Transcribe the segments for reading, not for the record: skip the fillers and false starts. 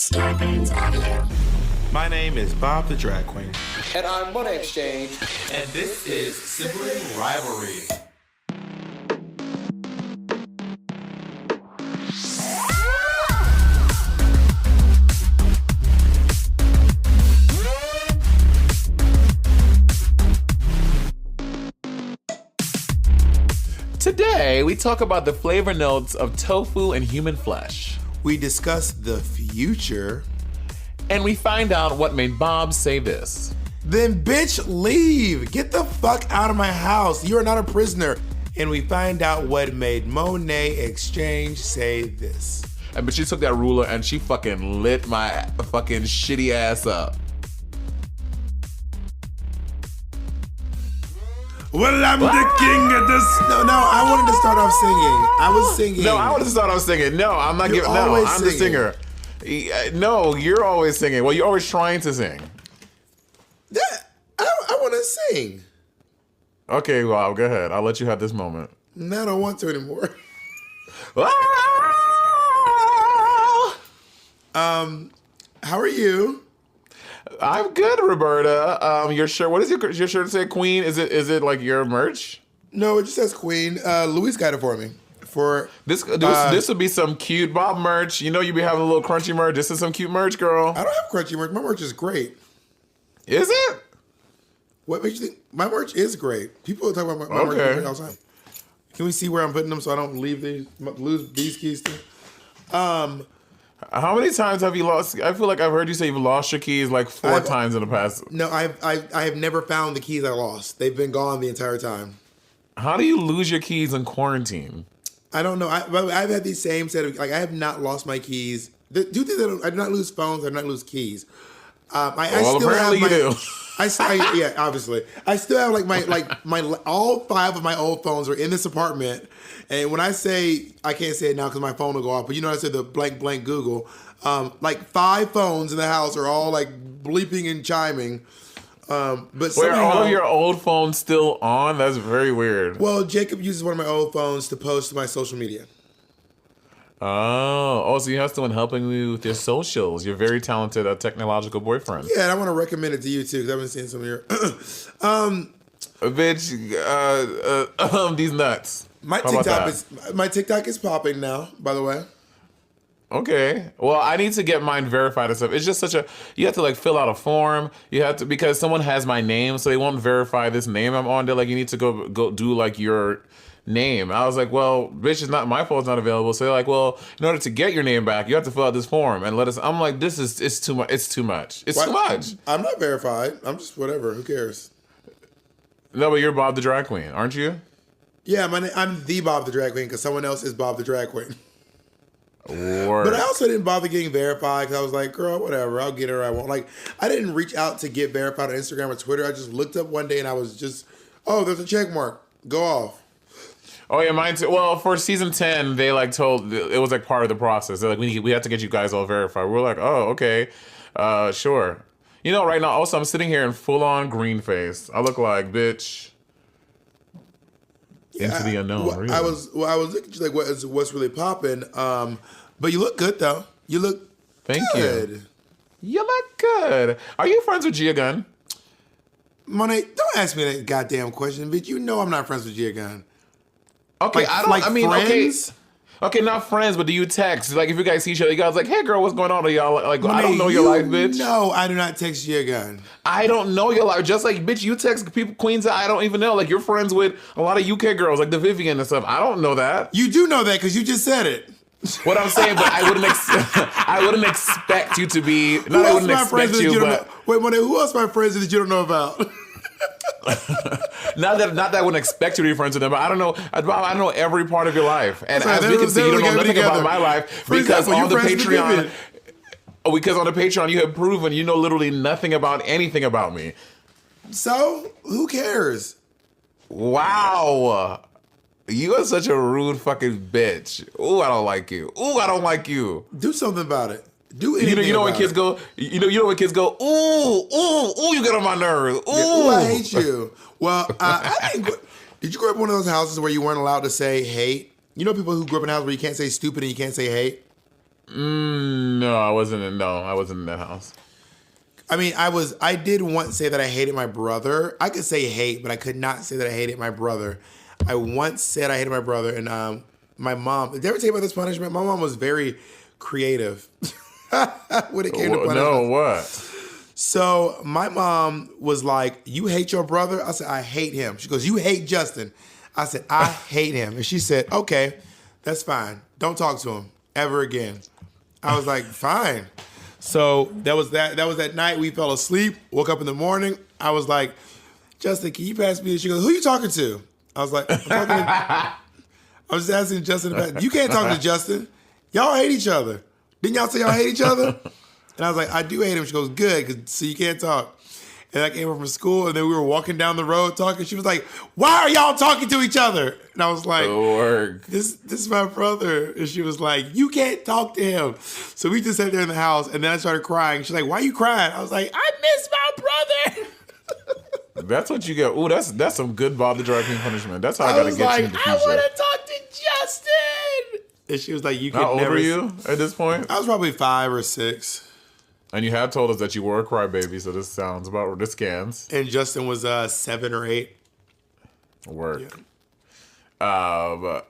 Starburns Audio. My name is Bob the Drag Queen. And I'm Monét Exchange. And this is Sibling Rivalry. Today, we talk about the flavor notes of tofu and human flesh. We discuss the future. And we find out what made Bob say this. Then bitch, leave. Get the fuck out of my house. You are not a prisoner. And we find out what made Monét Exchange say this. But she took that ruler and she fucking lit my fucking shitty ass up. Well, I'm the king of this. No, I wanted to start off singing. I was singing. No, I wanted to start off singing. No, I'm not giving. No, I'm the singer. No, you're always singing. Well, you're always trying to sing. I want to sing. Okay, well, go ahead. I'll let you have this moment. No, I don't want to anymore. How are you? I'm good, Roberta. Your shirt. What does your shirt say? Queen? Is it like your merch? No, it just says Queen. Luis got it for me. For this would be some cute Bob merch. You know, you be having a little crunchy merch. This is some cute merch, girl. I don't have crunchy merch. My merch is great. Is it? What makes you think my merch is great? People talk about my merch all the time. Can we see where I'm putting them so I don't lose these keys too? How many times have you lost? I feel like I've heard you say you've lost your keys like four times in the past. No, I have never found the keys I lost. They've been gone the entire time. How do you lose your keys in quarantine? I don't know. I've had these same set of, like, I have not lost my keys. I do not lose phones. I do not lose keys. I still apparently have you do. Yeah, obviously. I still have my all 5 of my old phones are in this apartment. And when I say, I can't say it now because my phone will go off, but you know I said the blank Google. Like 5 phones in the house are all like bleeping and chiming. But are all of your old phones still on? That's very weird. Well, Jacob uses one of my old phones to post to my social media. Oh, so you have someone helping you with your socials. You're very talented, technological boyfriend. Yeah, and I want to recommend it to you too because I've been seeing some of your. Bitch, these nuts. My TikTok is popping now. By the way. Okay. Well, I need to get mine verified and stuff. It's just you have to like fill out a form. You have to, because someone has my name, so they won't verify this name I'm on. They're like, you need to go do like your name. I was like, well, bitch, it's not my phone's not available. So they're like, well, in order to get your name back, you have to fill out this form and let us. I'm like, it's too much. It's too much. It's too much. I'm not verified. I'm just whatever. Who cares? No, but you're Bob the Drag Queen, aren't you? Yeah, I'm the Bob the Drag Queen because someone else is Bob the Drag Queen. Word. But I also didn't bother getting verified because I was like, girl, whatever, I'll get her. I won't. Like, I didn't reach out to get verified on Instagram or Twitter. I just looked up one day and I was just, oh, there's a check mark. Go off. Oh yeah, mine too. Well, for season 10, they like told it was like part of the process. They're like, we have to get you guys all verified. We're like, oh, okay, sure. You know, right now, also I'm sitting here in full on green face. I look like bitch. Into the unknown. Well, really. I was looking at you like what's really popping. But you look good though. You look Thank good. you. You look good. Are you friends with Gia Gunn? Monét, don't ask me that goddamn question, bitch. You know I'm not friends with Gia Gunn. Okay, friends? Okay, not friends, but do you text? Like, if you guys see each other, you guys like, hey, girl, what's going on? Are y'all like, Monét, I don't know your life, bitch. No, I do not text Gia Gunn. I don't know your life. Just like, bitch, you text people, queens that I don't even know. Like, you're friends with a lot of UK girls, like the Vivian and stuff. I don't know that. You do know that because you just said it. What I'm saying, but I wouldn't expect you to be. Not I wouldn't expect you, but wait, Monét, who else my friends that you don't know about? not that I wouldn't expect you to be friends with them, but I don't know. I don't know every part of your life, and as we can see, you don't know nothing about my life because on the Patreon. Because on the Patreon, you have proven you know literally nothing about anything about me. So who cares? Wow. You are such a rude fucking bitch. Ooh, I don't like you. Ooh, I don't like you. Do something about it. Do anything. You know when kids go. You know when kids go. Ooh, you get on my nerves. Ooh, I hate you. Well, I think. Did you grow up in one of those houses where you weren't allowed to say hate? You know people who grew up in a house where you can't say stupid and you can't say hate? No, I wasn't in that house. I mean, I did once say that I hated my brother. I could say hate, but I could not say that I hated my brother. I once said I hated my brother, and my mom. Did I ever tell you about this punishment? My mom was very creative when it came to punishment. No, what? So my mom was like, "You hate your brother?" I said, "I hate him." She goes, "You hate Justin?" I said, "I hate him." And she said, "Okay, that's fine. Don't talk to him ever again." I was like, "Fine." So that was that night. We fell asleep. Woke up in the morning. I was like, "Justin, can you pass me?" She goes, "Who you talking to?" I was like, I was just asking Justin. You can't talk to Justin. Y'all hate each other. Didn't y'all say y'all hate each other? And I was like, "I do hate him." She goes, "Good, so you can't talk." And I came home from school, and then we were walking down the road talking. She was like, "Why are y'all talking to each other?" And I was like, This is my brother." And she was like, "You can't talk to him." So we just sat there in the house, and then I started crying. She's like, "Why are you crying?" I was like, "I miss my brother." That's what you get. Ooh, that's some good Bob the Drag Queen punishment. That's how I gotta get you in the future. I want to talk to Justin. And she was like, "You can never." How old were you at this point? I was probably 5 or 6. And you had told us that you were a crybaby, so this sounds about this scans. And Justin was 7 or 8. Work. Yeah.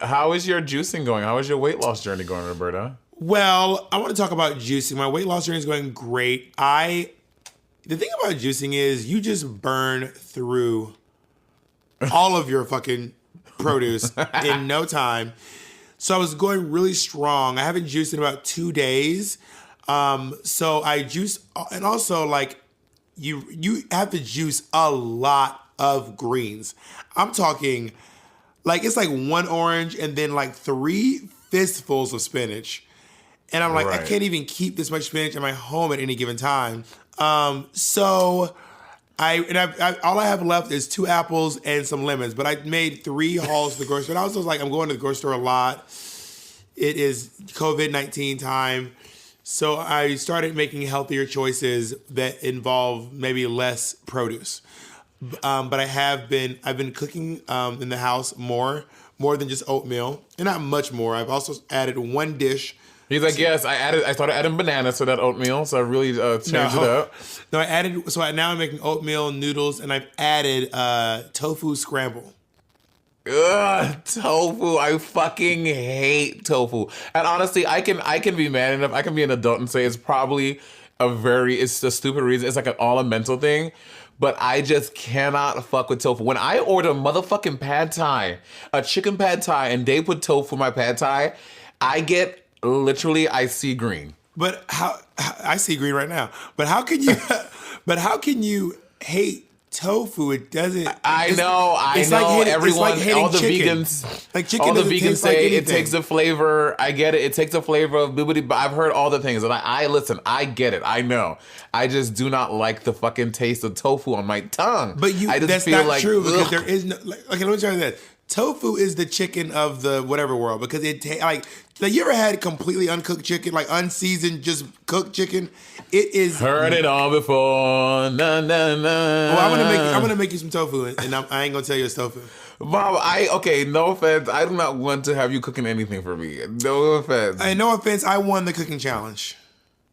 How is your juicing going? How is your weight loss journey going, Roberta? Well, I want to talk about juicing. My weight loss journey is going great. The thing about juicing is you just burn through all of your fucking produce in no time. So I was going really strong. I haven't juiced in about 2 days. So I juice, and also like you have to juice a lot of greens. I'm talking like it's like 1 orange and then like 3 fistfuls of spinach. And I'm like, right. I can't even keep this much spinach in my home at any given time. So all I have left is 2 apples and some lemons, but I made 3 hauls to the grocery store. And I was like, I'm going to the grocery store a lot. It is COVID-19 time. So I started making healthier choices that involve maybe less produce. But I've been cooking in the house more than just oatmeal, and not much more. I've also added 1 dish. He's like, yes, I started adding bananas to that oatmeal, so I really changed it up. No, now I'm making oatmeal noodles, and I've added tofu scramble. Ugh, tofu. I fucking hate tofu. And honestly, I can be man enough. I can be an adult and say it's probably it's a stupid reason. It's like an all mental thing. But I just cannot fuck with tofu. When I order motherfucking pad thai, a chicken pad thai, and they put tofu in my pad thai, I see green. But I see green right now. But how can you hate tofu? It doesn't. I know. Everyone, all the chicken. vegans, like chicken. All the vegans say like it takes the flavor. I get it. It takes the flavor of bibbidi. I've heard all the things, and I listen. I get it. I know. I just do not like the fucking taste of tofu on my tongue. But that's not like, true because ugh. there is no. Okay, let me try this. Tofu is the chicken of the whatever world because like you ever had completely uncooked chicken, like unseasoned, just cooked chicken? It is. Heard it all before. Na na na. Well, I'm gonna make you some tofu, and I ain't gonna tell you it's tofu. Bob, no offense. I do not want to have you cooking anything for me. No offense. No offense. I won the cooking challenge.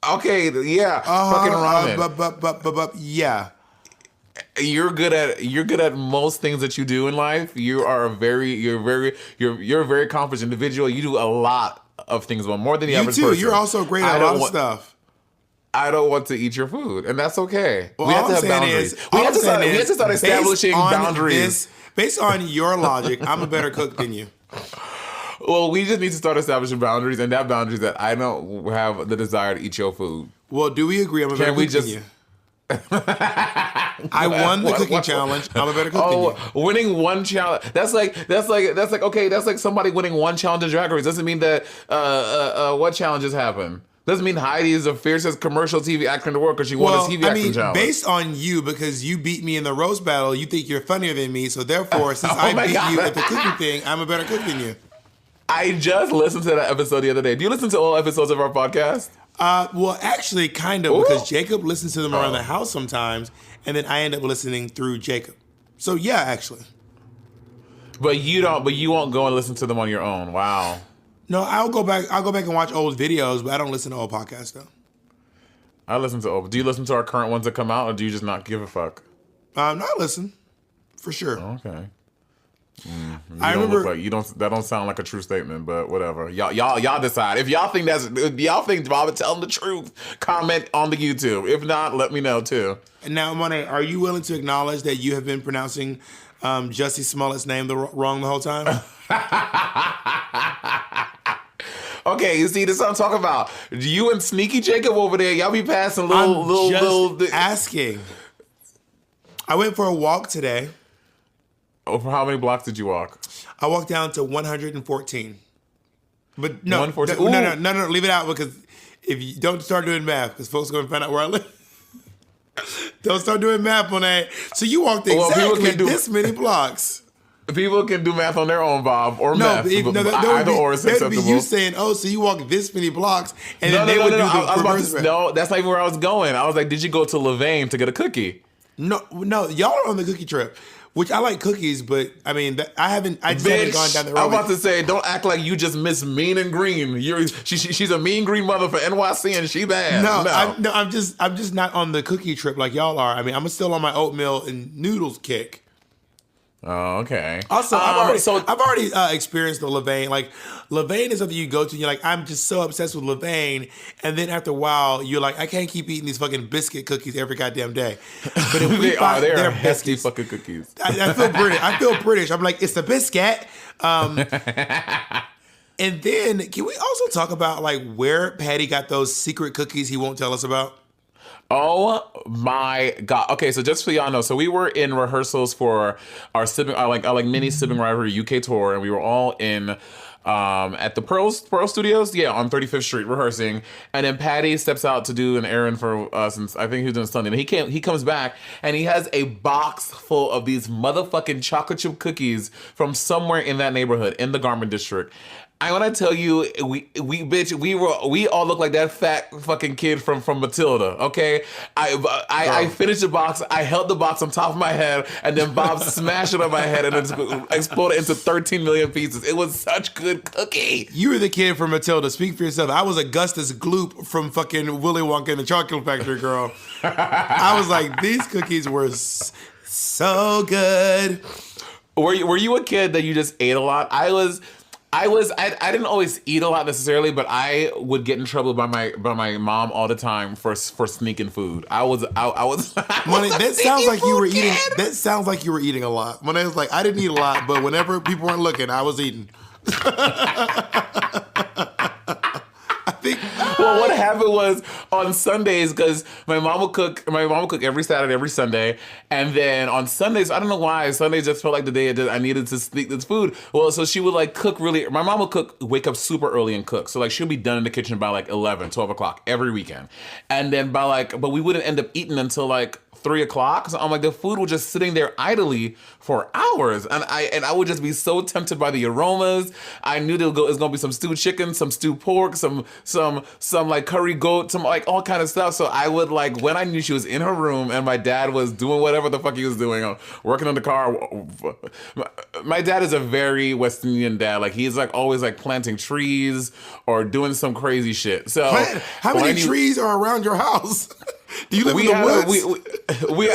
Okay, yeah. Fucking ramen. But yeah. You're good at most things that you do in life. You're a very accomplished individual. You do a lot of things, but more than the average person. You too. You're also great at a lot of stuff. I don't want to eat your food, and that's okay. Well, we have to have boundaries. We have to start establishing boundaries. Based on your logic, I'm a better cook than you. Well, we just need to start establishing boundaries, and that boundary is that I don't have the desire to eat your food. Well, do we agree? I'm a better cook than you. I won the cooking challenge. I'm a better cook than you. Winning one challenge. That's like somebody winning one challenge in Drag Race. Doesn't mean that what challenges happen. Doesn't mean Heidi is the fiercest commercial TV actor in the world because she won a TV acting challenge. Based on you, because you beat me in the roast battle, you think you're funnier than me. So therefore, since I beat you at the cooking thing, I'm a better cook than you. I just listened to that episode the other day. Do you listen to all episodes of our podcast? Well, actually, kind of, because Jacob listens to them around the house sometimes, and then I end up listening through Jacob. So yeah, actually. But you won't go and listen to them on your own. Wow. No, I'll go back and watch old videos, but I don't listen to old podcasts though. I listen to old. Do you listen to our current ones that come out, or do you just not give a fuck? No, I listen for sure. Okay. I remember That don't sound like a true statement, but whatever. Y'all decide. If y'all think Bob is telling the truth, comment on the YouTube. If not, let me know too. Now, Monét, are you willing to acknowledge that you have been pronouncing Jussie Smollett's name wrong the whole time? Okay, you see, this is what I'm talking about. You and Sneaky Jacob over there, y'all be passing little. Asking. I went for a walk today. Oh, for how many blocks did you walk? I walked down to 114. But no, 114? No, leave it out because if you don't start doing math, because folks are going to find out where I live. Don't start doing math on that. So you walked exactly this many blocks. People can do math on their own, Bob, or math. Either or is acceptable. That'd be you saying, oh, so you walked this many blocks, and then they would do the reverse math. No, that's not even where I was going. I was like, did you go to Levain to get a cookie? No, y'all are on the cookie trip. Which I like cookies, but I mean, I just haven't gone down the road. I'm about to say, don't act like you just miss Mean and Green. She's a mean green mother for NYC, and she bad. I'm just not on the cookie trip like y'all are. I mean, I'm still on my oatmeal and noodles kick. Oh, okay. Also, I've already experienced the Levain. Like, Levain is something you go to and you're like, I'm just so obsessed with Levain. And then after a while, you're like, I can't keep eating these fucking biscuit cookies every goddamn day. But if we find they're their hefty fucking cookies. I feel British. I feel British. I'm like, it's a biscuit. And then, can we also talk about like where Patty got those secret cookies he won't tell us about? Oh my God. Okay, so just so y'all know, so we were in rehearsals for our mini Sibling Rivalry UK tour, and we were all in at the Pearl Studios, on 35th Street rehearsing. And then Patty steps out to do an errand for us, and I think he was doing Sunday. And he comes back and he has a box full of these motherfucking chocolate chip cookies from somewhere in that neighborhood in the Garment District. When I tell you, we all look like that fat fucking kid from Matilda. Okay, I finished the box. I held the box on top of my head, and then Bob smashed it on my head, and it exploded into 13 million pieces. It was such good cookie. You were the kid from Matilda. Speak for yourself. I was Augustus Gloop from fucking Willy Wonka and the Chocolate Factory, girl. I was like, these cookies were so good. Were you a kid that you just ate a lot? I didn't always eat a lot necessarily, but I would get in trouble by my mom all the time for sneaking food. I was Monét, that sounds like you were eating. That sounds like you were eating a lot. Monét was like, I didn't eat a lot, but whenever people weren't looking, I was eating. Well, what happened was on Sundays, because my mom would cook every Saturday, every Sunday, and then on Sundays, I don't know why, Sundays just felt like the day I needed to sneak this food. Well, so she would like cook my mom would wake up super early and cook. So like she'll be done in the kitchen by like 11, 12 o'clock every weekend. And then but we wouldn't end up eating until like 3 o'clock. So I'm like, the food was just sitting there idly for hours. And I would just be so tempted by the aromas. I knew there was gonna be some stewed chicken, some stewed pork, some like curry goat, some like all kind of stuff. So I would like, when I knew she was in her room and my dad was doing whatever the fuck he was doing, working on the car. My dad is a very West Indian dad. Like he's like always like planting trees or doing some crazy shit. So how many trees are around your house? Do you live in the woods?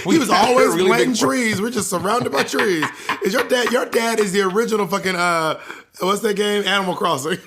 He was always really planting trees. We're just surrounded by trees. Is your dad is the original fucking what's that game? Animal Crossing.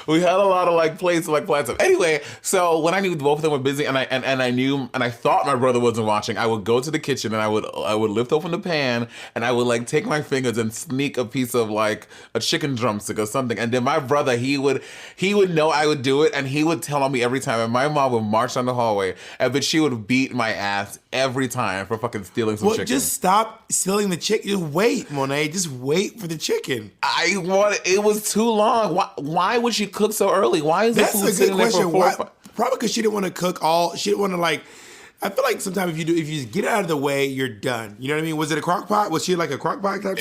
We had a lot of like plates like plants. Anyway, so when I knew both of them were busy and I thought my brother wasn't watching, I would go to the kitchen and I would lift open the pan and I would like take my fingers and sneak a piece of like a chicken drumstick or something. And then my brother, he would know I would do it and he would tell on me every time. And my mom would march down the hallway, but she would beat my ass every time for fucking stealing some chicken. Just stop stealing the chicken. Just wait, Monét. Just wait for the chicken. It was too long. Why would she cook so early? Why is that's the food a sitting good question? there for Probably because she didn't want to cook all. She didn't want to like. I feel like sometimes if you get it out of the way, you're done. You know what I mean? Was it a crock pot? Was she like a crock pot type?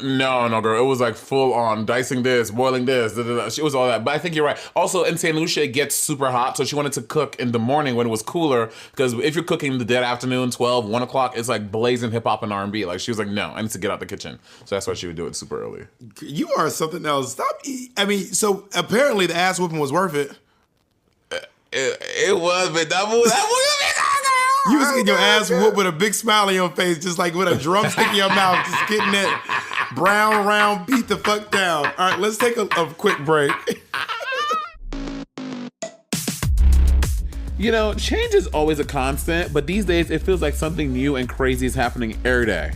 No, girl. It was like full on dicing this, boiling this. It was all that. But I think you're right. Also, in St. Lucia, it gets super hot. So she wanted to cook in the morning when it was cooler. Because if you're cooking the dead afternoon, 12, 1 o'clock, it's like blazing hip hop and R&B. Like, she was like, no, I need to get out the kitchen. So that's why she would do it super early. You are something else. Stop. I mean, so apparently the ass whooping was worth it. It was, but that was you was getting your ass whooped with a big smile on your face, just like with a drumstick in your mouth, just getting that brown round beat the fuck down. All right, let's take a quick break. You know, change is always a constant, but these days it feels like something new and crazy is happening every day.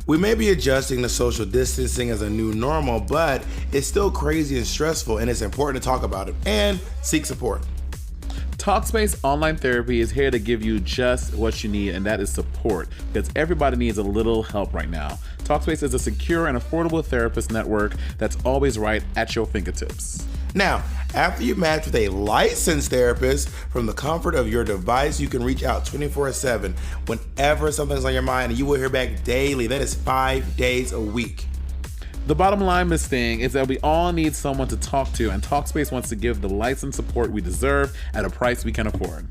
We may be adjusting to social distancing as a new normal, but it's still crazy and stressful, and it's important to talk about it and seek support. Talkspace Online Therapy is here to give you just what you need, and that is support, because everybody needs a little help right now. Talkspace is a secure and affordable therapist network that's always right at your fingertips. Now, after you match with a licensed therapist from the comfort of your device, you can reach out 24/7 whenever something's on your mind, and you will hear back daily. That is 5 days a week. The bottom line, Miss Thing, is that we all need someone to talk to, and Talkspace wants to give the licensed support we deserve at a price we can afford.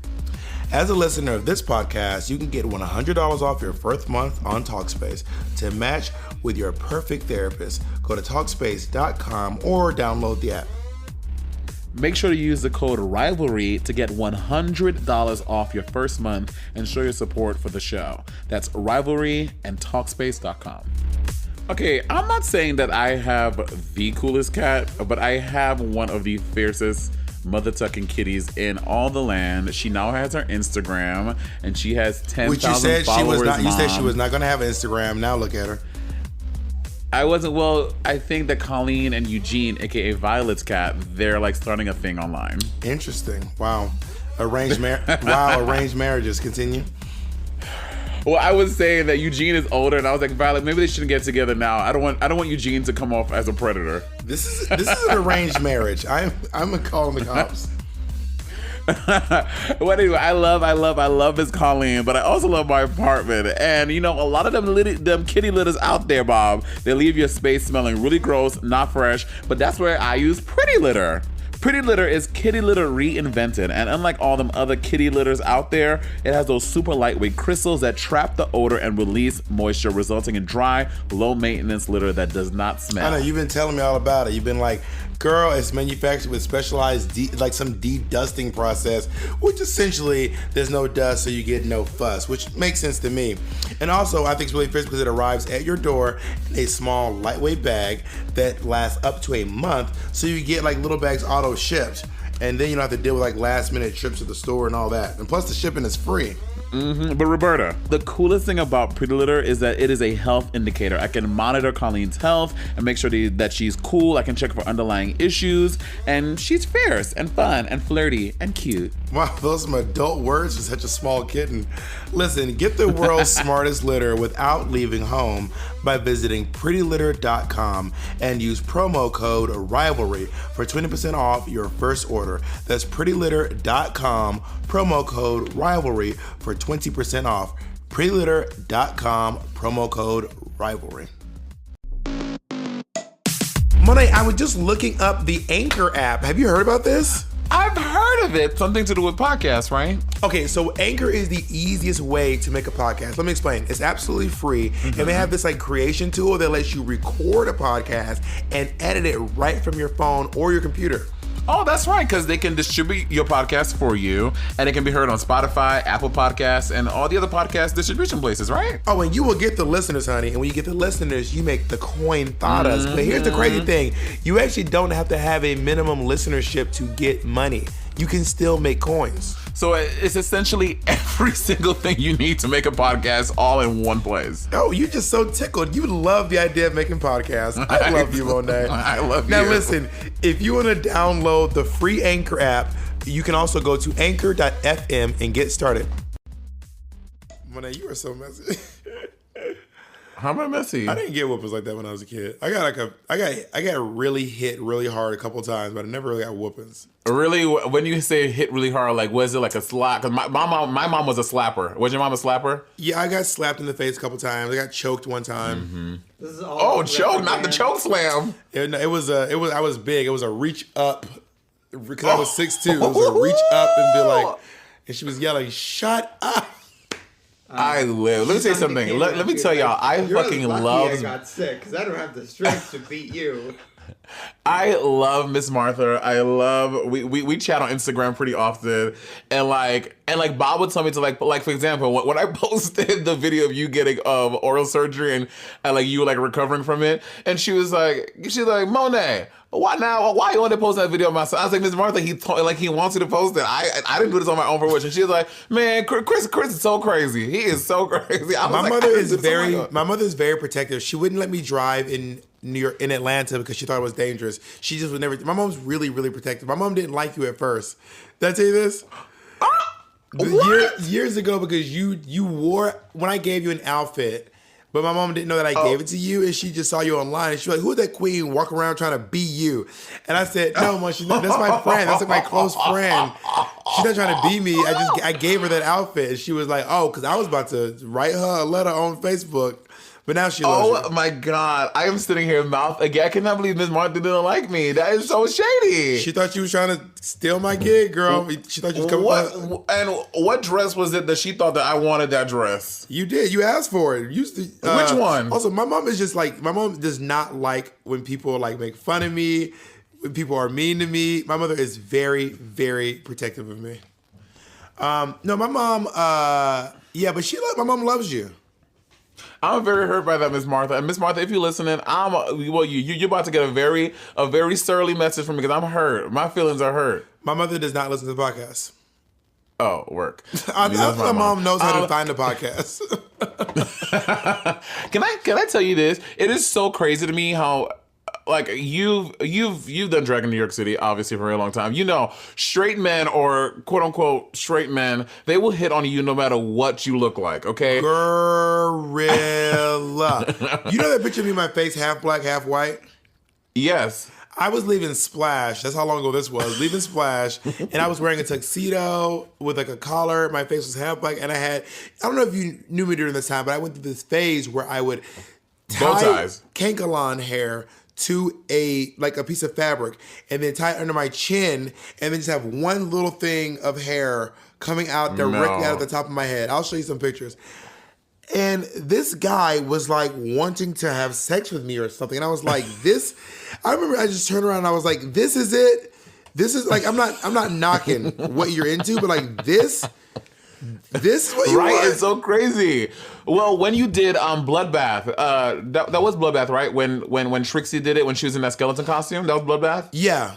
As a listener of this podcast, you can get $100 off your first month on Talkspace. To match with your perfect therapist, go to Talkspace.com or download the app. Make sure to use the code RIVALRY to get $100 off your first month and show your support for the show. That's Rivalry and Talkspace.com. Okay, I'm not saying that I have the coolest cat, but I have one of the fiercest mother-tucking kitties in all the land. She now has her Instagram, and she has 10,000 followers. You said she was not going to have an Instagram. Now look at her. I think that Colleen and Eugene, aka Violet's cat, they're like starting a thing online. Interesting. Wow. Arranged marriages. Continue. Well, I was saying that Eugene is older, and I was like, Violet, maybe they shouldn't get together now. I don't want Eugene to come off as a predator. This is an arranged marriage. I'm calling the cops. Well, anyway, I love Miss Colleen, but I also love my apartment. And you know, a lot of them kitty litters out there, Bob, they leave your space smelling really gross, not fresh. But that's where I use Pretty Litter. Pretty Litter is kitty litter reinvented, and unlike all them other kitty litters out there, it has those super lightweight crystals that trap the odor and release moisture, resulting in dry, low-maintenance litter that does not smell. I know, you've been telling me all about it. You've been like, girl, it's manufactured with specialized, some de-dusting process, which essentially there's no dust, so you get no fuss, which makes sense to me. And also, I think it's really efficient because it arrives at your door in a small, lightweight bag that lasts up to a month, so you get like little bags auto shipped, and then you don't have to deal with like last minute trips to the store and all that. And plus the shipping is free. Mm-hmm. But Roberta, the coolest thing about Pretty Litter is that it is a health indicator. I can monitor Colleen's health and make sure that she's cool. I can check for underlying issues, and she's fierce and fun and flirty and cute. Wow, those are some adult words for such a small kitten. Listen, get the world's smartest litter without leaving home by visiting prettylitter.com and use promo code RIVALRY for 20% off your first order. That's prettylitter.com, promo code RIVALRY for 20% off. prettylitter.com, promo code RIVALRY. Monét, I was just looking up the Anchor app. Have you heard about this? I've heard of it. Something to do with podcasts, right? Okay, so Anchor is the easiest way to make a podcast. Let me explain. It's absolutely free, and they have this like creation tool that lets you record a podcast and edit it right from your phone or your computer. Oh, that's right, because they can distribute your podcast for you, and it can be heard on Spotify, Apple Podcasts, and all the other podcast distribution places, right? Oh, and you will get the listeners, honey. And when you get the listeners, you make the coin fadas. But here's the crazy thing. You actually don't have to have a minimum listenership to get money. You can still make coins. So it's essentially every single thing you need to make a podcast all in one place. Oh, you just so tickled. You love the idea of making podcasts. I love you, Monét. I love you. Now listen, if you want to download the free Anchor app, you can also go to anchor.fm and get started. Monét, you are so messy. How am I messy? I didn't get whoopings like that when I was a kid. I got really hit really hard a couple times, but I never really got whoopings. Really, when you say hit really hard, like was it like a slap? Because my mom was a slapper. Was your mom a slapper? Yeah, I got slapped in the face a couple times. I got choked one time. Mm-hmm. This is all choke, not the choke slam. I was big. It was a reach up because I was 6'2". It was a reach up and be like, and she was yelling, "Shut up!" I live. Let me say something. Let me tell y'all. I fucking love. I got sick because I don't have the strength to beat you. I love Miss Martha. I love we chat on Instagram pretty often, and like Bob would tell me to like for example when I posted the video of you getting oral surgery and like you were like recovering from it, and she's like Monet, why you want to post that video of myself? I was like, Miss Martha, he wants you to post it. I didn't do this on my own fruition. She was like, man, Chris is so crazy. He is so crazy. My mother is very protective. She wouldn't let me drive in New York, in Atlanta, because she thought it was dangerous. She just would never. My mom's really, really protective. My mom didn't like you at first. Did I tell you this? Years ago, because you wore, when I gave you an outfit, but my mom didn't know that I gave it to you, and she just saw you online, and she was like, "Who's that queen walking around trying to be you?" And I said, "No, Mom, she's not. That's my friend. That's like my close friend. She's not trying to be me. I gave her that outfit," and she was like, "Oh," because I was about to write her a letter on Facebook. But now she loves you. Oh my God. I am sitting here mouth again. I cannot believe Miss Martha didn't like me. That is so shady. She thought you was trying to steal my gig, girl. She thought you was coming. And what dress was it that she thought that I wanted that dress? You did. You asked for it. You used to, which one? Also, my mom is just like, my mom does not like when people like make fun of me, when people are mean to me. My mother is very, very protective of me. No, my mom, but my mom loves you. I'm very hurt by that, Miss Martha. And Miss Martha, if you're listening, you're about to get a very surly message from me because I'm hurt. My feelings are hurt. My mother does not listen to the podcast. Oh, work. I think my mom knows how to find the podcast. Can I tell you this? It is so crazy to me how, like, you've done drag in New York City, obviously, for a very long time. You know, straight men or quote unquote straight men, they will hit on you no matter what you look like, okay? Gorilla. You know that picture of me, my face half black, half white? Yes. I was leaving Splash. That's how long ago this was. Leaving Splash. And I was wearing a tuxedo with like a collar. My face was half black. And I don't know if you knew me during this time, but I went through this phase where I would tie Kankalon hair to a piece of fabric and then tie it under my chin and then just have one little thing of hair coming out directly out of the top of my head. I'll show you some pictures. And this guy was like wanting to have sex with me or something. And I was like, I remember I just turned around and I was like, this is it. This is like, I'm not knocking what you're into, but like this is what you want. Right, it's so crazy. Well, when you did Bloodbath, that was Bloodbath, right? When Trixie did it, when she was in that skeleton costume, that was Bloodbath? Yeah.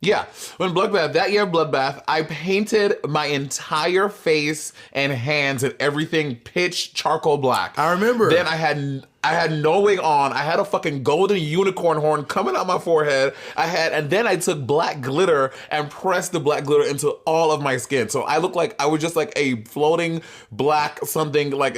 Yeah, when that year Bloodbath, I painted my entire face and hands and everything pitch charcoal black. I remember. Then I had no wig on. I had a fucking golden unicorn horn coming out my forehead. And then I took black glitter and pressed the black glitter into all of my skin. So I looked like I was just like a floating black something like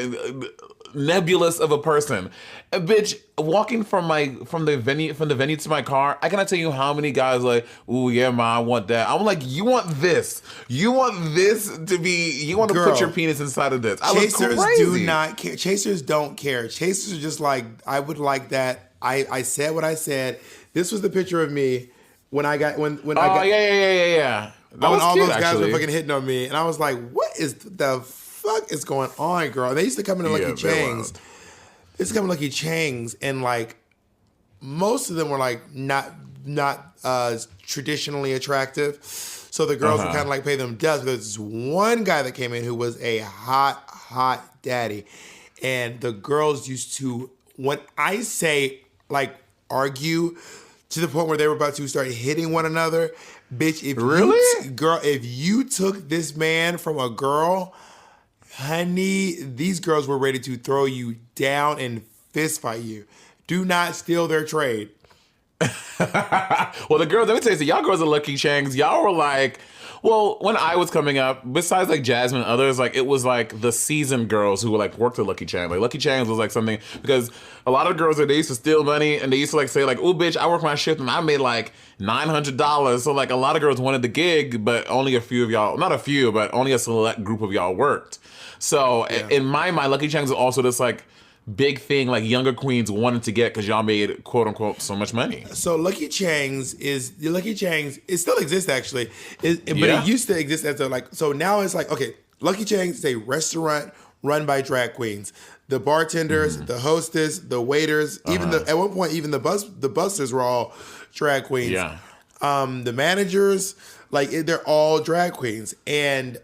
nebulous of a person. A bitch walking from the venue to my car. I cannot tell you how many guys like, "Ooh, yeah, ma, I want that." I'm like, you want this? You want this to be? You want to put your penis inside of this? Chasers do not care. Chasers don't care. Chasers are just like, I would like that. I said what I said. This was the picture of me when I got when I got. Yeah. That was all cute, those guys actually. were fucking hitting on me, and I was like, what is the fuck is going on, girl? They used to come in Lucky Changs. They used to come in Lucky Changs, and like most of them were like not traditionally attractive. So the girls would kind of like pay them dust. There's this one guy that came in who was a hot daddy, and the girls used to, when I say like argue to the point where they were about to start hitting one another, bitch. If you took this man from a girl, honey, these girls were ready to throw you down and fist fight you. Do not steal their trade. Well, the girls, let me tell you, y'all girls are Lucky Changs. Y'all were like, Well, when I was coming up, besides like Jasmine and others, like it was like the seasoned girls who were like worked at Lucky Chang. Like Lucky Chang's was like something because a lot of girls they used to steal money and they used to like say like, "Oh, bitch, I work my shift and I made like $900." So like a lot of girls wanted the gig, but only a few of y'all, not a few, but only a select group of y'all worked. So in my mind, Lucky Chang's was also this like big thing like younger queens wanted to get because y'all made quote unquote so much money. So Lucky Chang's it still exists actually, but it used to exist as a like. So now it's like okay, Lucky Chang's is a restaurant run by drag queens. The bartenders, the hostess, the waiters, even at one point even the busters were all drag queens. Yeah. The managers. Like they're all drag queens, and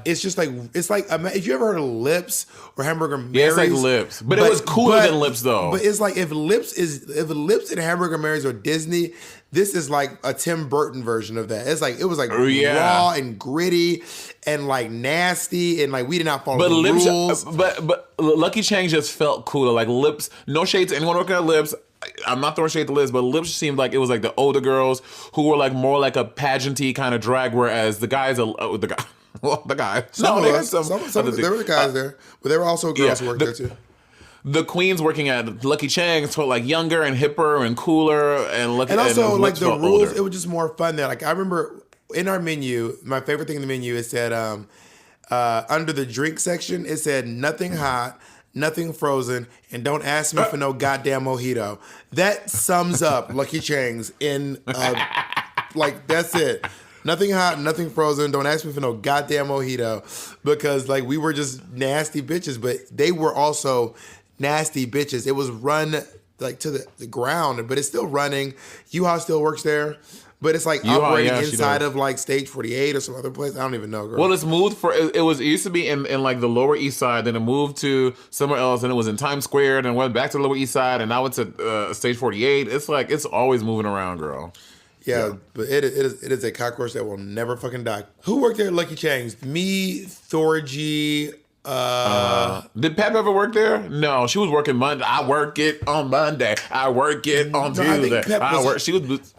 it's just like if you ever heard of Lips or Hamburger Mary's, yeah, it's like Lips, but it was cooler than Lips though. But it's like if Lips and Hamburger Mary's or Disney, this is like a Tim Burton version of that. It's like it was like raw and gritty and like nasty and like we did not follow the rules. But Lucky Chang just felt cooler. Like Lips, no shade to anyone working at Lips. I'm not throwing shade to Liz, but Lips seemed like it was like the older girls who were like more like a pageanty kind of drag, whereas the guys, Some of there were guys there, but there were also girls who worked there too. The queens working at Lucky Chang's felt like younger and hipper and cooler and also and like the rules. Older. It was just more fun there. Like I remember in our menu, my favorite thing in the menu, it said under the drink section, it said nothing hot, nothing frozen, and don't ask me for no goddamn mojito. That sums up Lucky Chang's in, like, that's it. Nothing hot, nothing frozen, don't ask me for no goddamn mojito. Because, like, we were just nasty bitches, but they were also nasty bitches. It was run, like, to the ground, but it's still running. U-Haul still works there. But it's like operating inside of like Stage 48 or some other place. I don't even know, girl. Well, it's moved it used to be in like the Lower East Side, then it moved to somewhere else, and it was in Times Square, then went back to the Lower East Side, and now it's at Stage 48. It's like it's always moving around, girl. Yeah, but it is a cockroach that will never fucking die. Who worked there at Lucky Chang's? Me, Thorgy. Did Pep ever work there? No, she was working Monday. I work it on Monday. I work it on Tuesday. She was.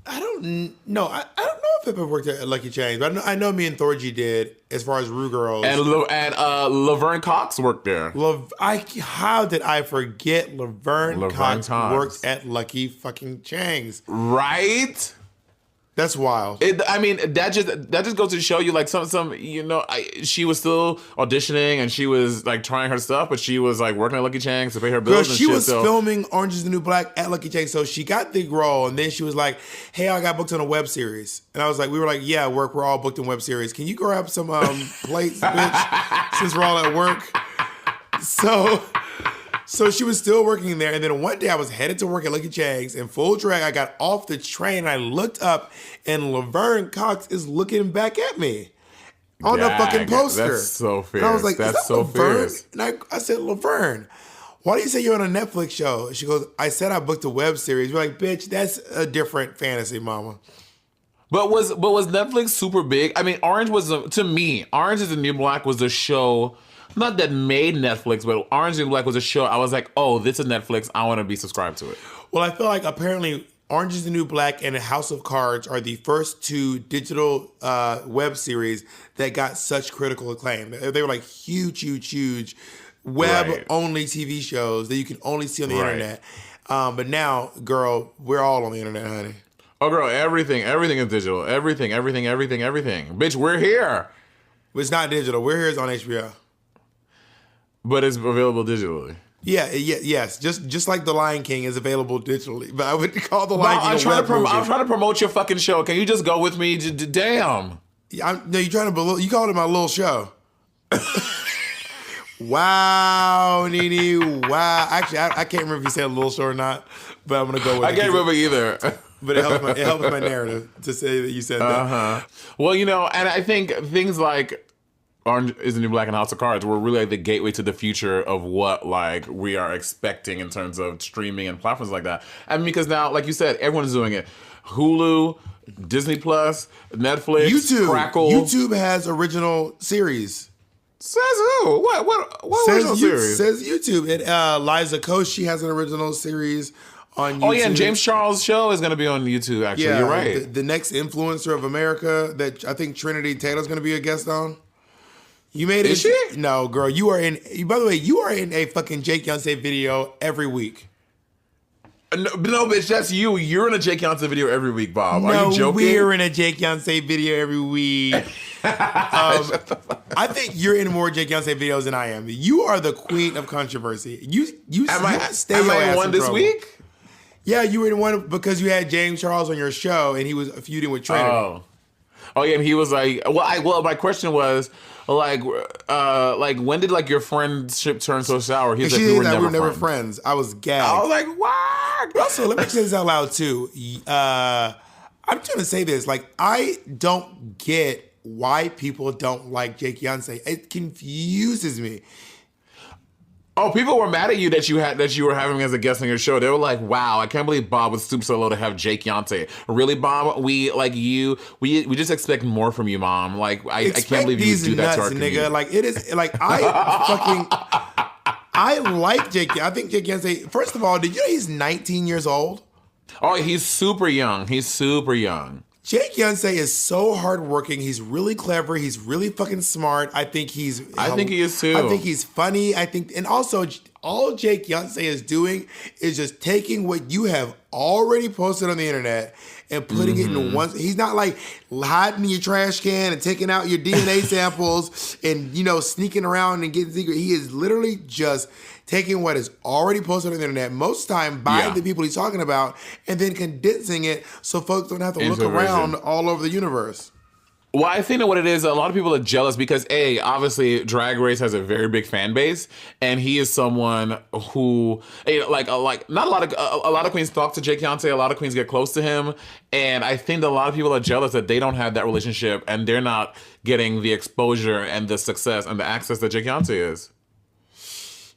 I don't know. I don't know if Pepper worked at Lucky Chang's, but I know me and Thorgy did as far as Rue Girls. And Laverne Cox worked there. How did I forget Laverne Cox worked at Lucky fucking Chang's? Right? That's wild. That just goes to show you, like, some she was still auditioning and she was like trying her stuff, but she was like working at Lucky Chang's to pay her bills. Girl, she was filming Orange Is the New Black at Lucky Chang's, so she got the role, and then she was like, "Hey, I got booked on a web series," and I was like, "We were like, yeah, we're all booked in web series. Can you grab some plates, bitch, since we're all at work?" So she was still working there, and then one day I was headed to work at Lucky Chang's in full drag. I got off the train, and I looked up, and Laverne Cox is looking back at me on the fucking poster. That's so fierce. And I was like, that's is that so Laverne? fierce. And I said, "Laverne, why do you say you're on a Netflix show?" And she goes, "I said I booked a web series." We're like, "Bitch, that's a different fantasy, mama." But was Netflix super big? I mean, Orange Is the New Black was the show. Not that made Netflix, but Orange Is the New Black was a show. I was like, oh, this is Netflix. I want to be subscribed to it. Well, I feel like apparently Orange Is the New Black and House of Cards are the first two digital web series that got such critical acclaim. They were like huge web-only TV shows that you can only see on the internet. But now, girl, we're all on the internet, honey. Oh, girl, everything is digital. Everything. Bitch, we're here. It's not digital. We're here is on HBO. But it's available digitally. Yes. Just like The Lion King is available digitally. But I would call The Lion King a web movie. I'm trying to promote your fucking show. Can you just go with me? Damn. No, you called it my little show. Wow, Nene. Wow. Actually, I can't remember if you said a little show or not, but I'm going to go with it. I can't remember either. But it helps my narrative to say that you said that. Well, and I think things like Orange Is the New Black and House of Cards were really like the gateway to the future of what like we are expecting in terms of streaming and platforms like that. I mean, because now, like you said, everyone's doing it. Hulu, Disney Plus, Netflix, YouTube, Crackle. YouTube has original series. Says who? What original series? Says YouTube. And Liza Koshy has an original series on YouTube. Oh yeah, and James Charles' show is going to be on YouTube. Actually, Yeah, you're right. The next influencer of America that I think Trinity Taylor's going to be a guest on. You made it. Is she? No, girl. You are in. By the way, you are in a fucking Jake Yonsei video every week. No, bitch, that's you. You're in a Jake Yonsei video every week, Bob. Are No, you joking? we're in a Jake Yonsei video every week. I think you're in more Jake Yonsei videos than I am. You are the queen of controversy. You Am I stay your ass one in this trouble. week? Yeah, you were in one because you had James Charles on your show and he was feuding with Trinity. Oh yeah, and he was like, well, my question was like when did like your friendship turn so sour? He's like, we were never friends. I was gagged. I was like, what? Also, let me say this out loud too. I'm trying to say this. Like, I don't get why people don't like Jake Yonsei. It confuses me. Oh, people were mad at you that you were having him as a guest on your show. They were like, "Wow, I can't believe Bob would stoop so low to have Jake Yonsei." Really, Bob? We just expect more from you, Mom. Like, I can't believe you would do that to our community. Nigga. Like, it is like I like Jake. I think Jake Yonsei. First of all, did you know he's 19 years old? Oh, he's super young. He's super young. Jake Yonsei is so hardworking. He's really clever. He's really fucking smart. I think he is too. I think he's funny. And also all Jake Yonsei is doing is just taking what you have already posted on the internet and putting it into one. He's not like hiding in your trash can and taking out your DNA samples and, sneaking around and getting secret. He is literally just taking what is already posted on the internet, most time by the people he's talking about, and then condensing it so folks don't have to look around all over the universe. Well, I think that what it is, a lot of people are jealous because obviously Drag Race has a very big fan base, and he is someone who, not a lot of queens talk to Jake Yonsei, a lot of queens get close to him, and I think that a lot of people are jealous that they don't have that relationship and they're not getting the exposure and the success and the access that Jake Yonsei is.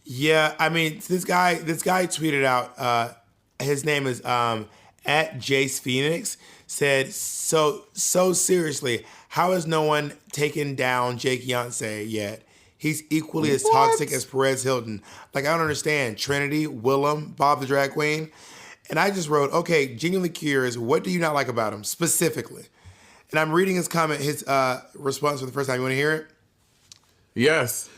Yeah, I mean, this guy tweeted out, his name is at Jace Phoenix, said, so seriously, how has no one taken down Jake Yonsei yet? He's equally as toxic as Perez Hilton. Like, I don't understand. Trinity, Willem, Bob the Drag Queen. And I just wrote, okay, genuinely curious, what do you not like about him specifically? And I'm reading his comment, his response for the first time. You want to hear it? Yes.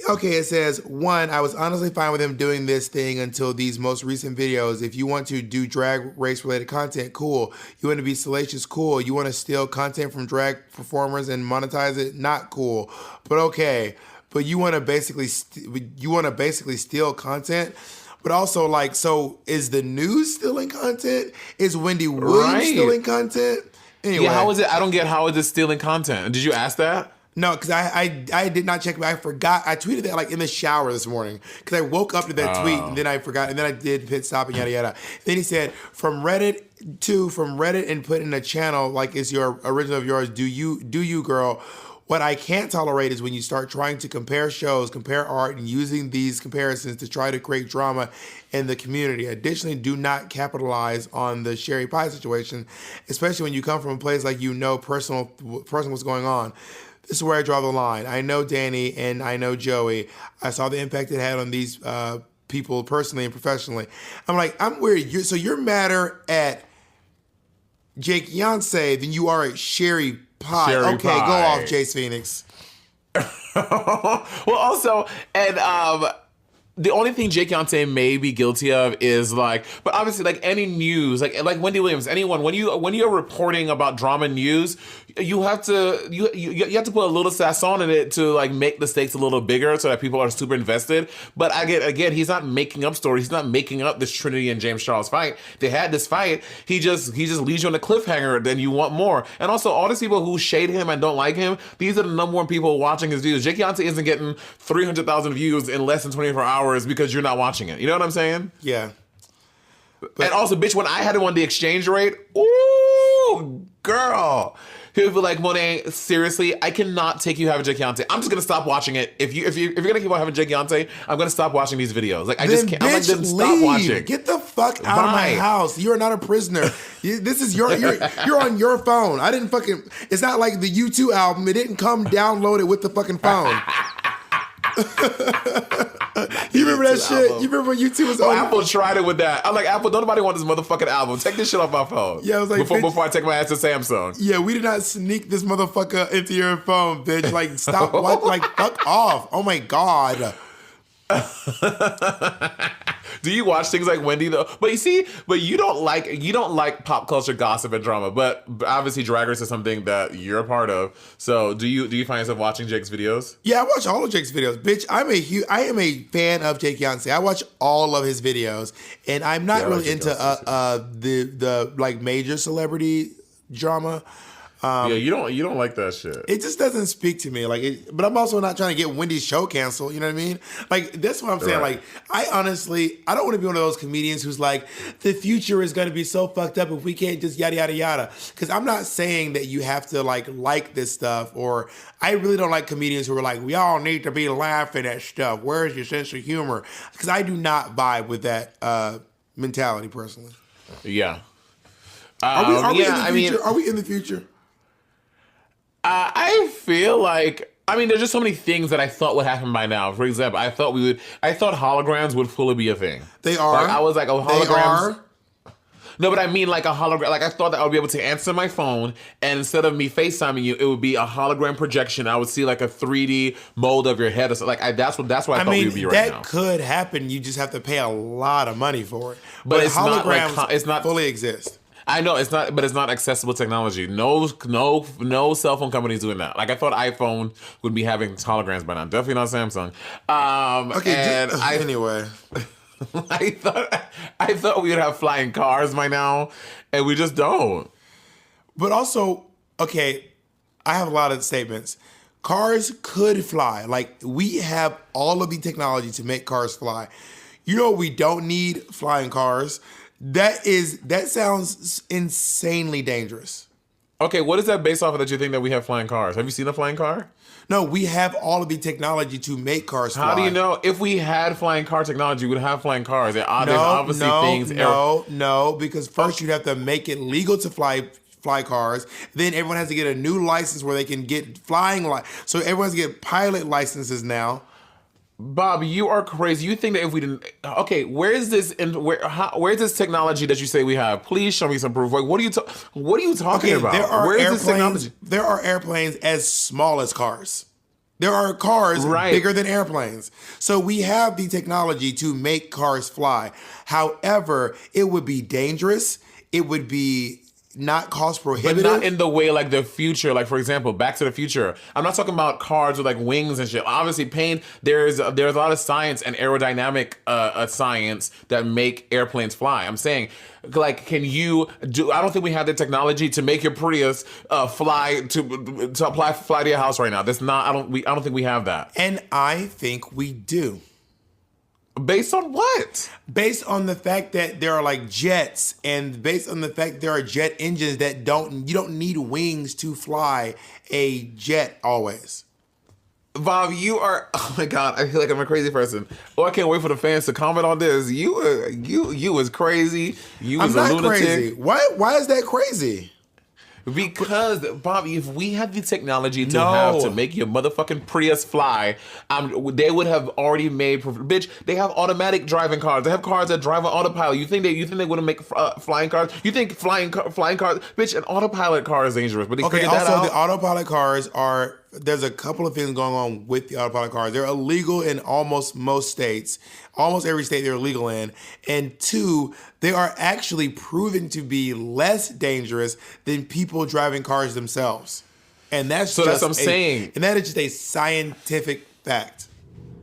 Okay, it says, 1, I was honestly fine with him doing this thing until these most recent videos. If you want to do drag race-related content, cool. You want to be salacious, cool. You want to steal content from drag performers and monetize it, not cool. But okay. But you want to basically steal content? But also, like, so is the news stealing content? Is Wendy Williams stealing content? Anyway. Yeah, how is it? I don't get how is it stealing content. Did you ask that? No, because I did not check, but I forgot. I tweeted that like in the shower this morning because I woke up to that tweet and then I forgot, and then I did hit stop and yada yada. Then he said from Reddit and put in a channel like it's your original of yours. Do you girl? What I can't tolerate is when you start trying to compare shows, compare art, and using these comparisons to try to create drama in the community. Additionally, do not capitalize on the Sherry Pie situation, especially when you come from a place like personal what's going on. This is where I draw the line. I know Danny and I know Joey. I saw the impact it had on these people personally and professionally. I'm like, I'm weird. So you're madder at Jake Yonsei than you are at Sherry Pie. Go off, Jace Phoenix. Well, also, and the only thing Jake Yonsei may be guilty of is like, but obviously like any news, like Wendy Williams, anyone, when you're reporting about drama news, you have to put a little sazon in it to like make the stakes a little bigger so that people are super invested. But again, he's not making up stories. He's not making up this Trinity and James Charles fight. They had this fight. He just leaves you on a cliffhanger. Then you want more. And also all these people who shade him and don't like him, these are the number one people watching his videos. Jake Yonsei isn't getting 300,000 views in less than 24 hours because you're not watching it. You know what I'm saying? Yeah. And also, bitch, when I had him on the exchange rate, ooh, girl. He would be like, Monét, seriously, I cannot take you having Jake Yonsei. I'm just gonna stop watching it. If you're gonna keep on having Jake Yonsei, I'm gonna stop watching these videos. Like I just can't. I'm like, then stop watching. Get the fuck out of my house. You are not a prisoner. This is you're on your phone. I didn't fucking. It's not like the U2 album. It didn't come downloaded with the fucking phone. You remember that shit? album. You remember when YouTube was Oh, on? Apple tried it with that. I'm like, Apple, nobody want this motherfucking album. Take this shit off my phone. Yeah, I was like, before I take my ass to Samsung. Yeah, we did not sneak this motherfucker into your phone, bitch. Like, stop. What? Like, fuck off. Oh my God. Do you watch things like Wendy though? But you don't like pop culture gossip and drama. But obviously, Drag Race is something that you're a part of. So do you find yourself watching Jake's videos? Yeah, I watch all of Jake's videos, bitch. I am a fan of Jake Yancey. I watch all of his videos, and I'm not really into the like major celebrity drama. Yeah, you don't like that shit. It just doesn't speak to me. But I'm also not trying to get Wendy's show canceled. You know what I mean? Like, that's what I'm saying. Right. Like, I don't want to be one of those comedians who's like, the future is going to be so fucked up if we can't just yada, yada, yada. Because I'm not saying that you have to like this stuff, or I really don't like comedians who are like, we all need to be laughing at stuff. Where's your sense of humor? Because I do not vibe with that mentality personally. Yeah. Are we in the future? I feel like, there's just so many things that I thought would happen by now. For example, I thought holograms would fully be a thing. They are. Like, I was like, oh, holograms. They are. No, but I mean like a hologram. Like, I thought that I would be able to answer my phone, and instead of me FaceTiming you, it would be a hologram projection. I would see like a 3D mold of your head or something. Like, that's what I thought we would be right now. That could happen. You just have to pay a lot of money for it. But it's holograms not it's not fully exist. I know it's not, but it's not accessible technology. No cell phone company's doing that. Like, I thought iPhone would be having holograms by now. Definitely not Samsung. Anyway, I thought we would have flying cars by now, and we just don't. But also, okay, I have a lot of statements. Cars could fly. Like, we have all of the technology to make cars fly. You know what we don't need? Flying cars. That sounds insanely dangerous. Okay, what is that based off of that you think that we have flying cars? Have you seen a flying car? No, we have all of the technology to make cars fly. How do you know? If we had flying car technology, we would have flying cars. There's obviously things. No, because first you'd have to make it legal to fly cars. Then everyone has to get a new license where they can get so everyone has to get pilot licenses now. Bob, you are crazy. You think that if we didn't... Okay, where's this technology that you say we have? Please show me some proof. Like, what are you talking about? Where is this technology? There are airplanes as small as cars. There are cars bigger than airplanes. So we have the technology to make cars fly. However, it would be dangerous. It would be not cost prohibitive. But not in the way like the future. Like, for example, Back to the Future. I'm not talking about cars with like wings and shit. Obviously, there's a lot of science and aerodynamic science that make airplanes fly. I'm saying, like, I don't think we have the technology to make your Prius fly to your house right now. That's not. I don't think we have that. And I think we do. Based on what? Based on the fact that there are like jets, and based on the fact there are jet engines that you don't need wings to fly a jet always. Bob, you are, oh my God, I feel like I'm a crazy person. Oh, I can't wait for the fans to comment on this. You was crazy. You was I'm a not lunatic. crazy. Why is that crazy? Because, Bobby, if we had the technology to make your motherfucking Prius fly, they would have already made. Bitch, they have automatic driving cars. They have cars that drive on autopilot. You think they wouldn't make flying cars? You think flying cars? Bitch, an autopilot car is dangerous. But they figured that out. Also, the autopilot cars are. There's a couple of things going on with the autopilot cars. They're illegal in almost most states. Almost every state they're illegal in. And two, they are actually proven to be less dangerous than people driving cars themselves. And that's what I'm saying. And that is just a scientific fact.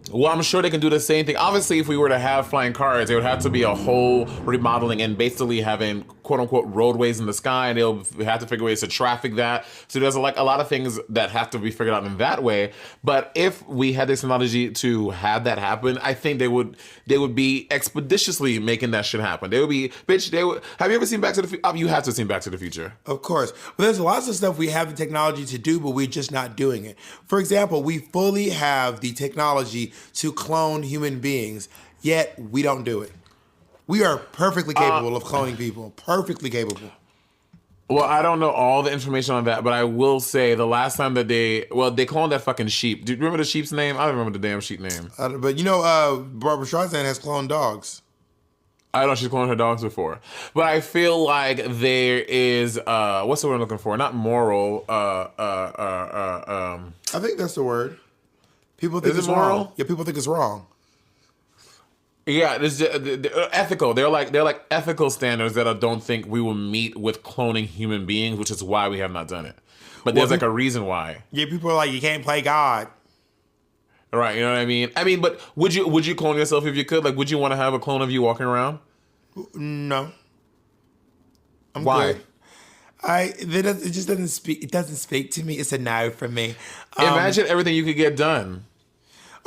Well, I'm sure they can do the same thing. Obviously, if we were to have flying cars, there would have to be a whole remodeling and basically having quote-unquote roadways in the sky, and they'll have to figure ways to traffic that. So there's like a lot of things that have to be figured out in that way. But if we had this technology to have that happen, I think they would be expeditiously making that shit happen. Have you ever seen Back to the Future? You have to have seen Back to the Future. Of course. Well, there's lots of stuff we have the technology to do, but we're just not doing it. For example, we fully have the technology to clone human beings, yet we don't do it. We are perfectly capable of cloning people. Perfectly capable. Well, I don't know all the information on that, but I will say the last time that they cloned that fucking sheep. Do you remember the sheep's name? I don't remember the damn sheep name. But Barbara Streisand has cloned dogs. I know she's cloned her dogs before, but I feel like there is what's the word I'm looking for? Not moral. I think that's the word. People think Is it it's moral? wrong. Yeah, people think it's wrong. Yeah, they're ethical. They're like ethical standards that I don't think we will meet with cloning human beings, which is why we have not done it. But there's like a reason why. Yeah, people are like, you can't play God. Right, you know what I mean? I mean, but would you clone yourself if you could? Like, would you want to have a clone of you walking around? No. I'm Why? good. It just doesn't speak. It doesn't speak to me. It's a no from me. Imagine everything you could get done.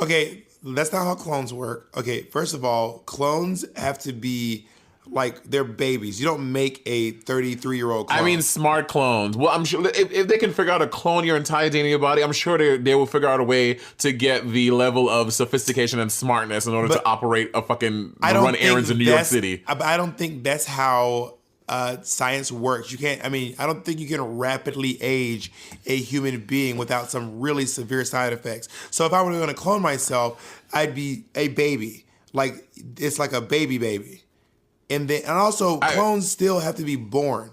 Okay, that's not how clones work. Okay, first of all, clones have to be like they're babies. You don't make a 33-year-old clone. I mean, smart clones. Well, I'm sure if they can figure out to clone your entire DNA in your body, I'm sure they will figure out a way to get the level of sophistication and smartness in order to operate a fucking run errands in New York City. I don't think that's how science works. You can't. I mean, I don't think you can rapidly age a human being without some really severe side effects. So if I were going to clone myself, I'd be a baby. Like it's like a baby. And also clones still have to be born.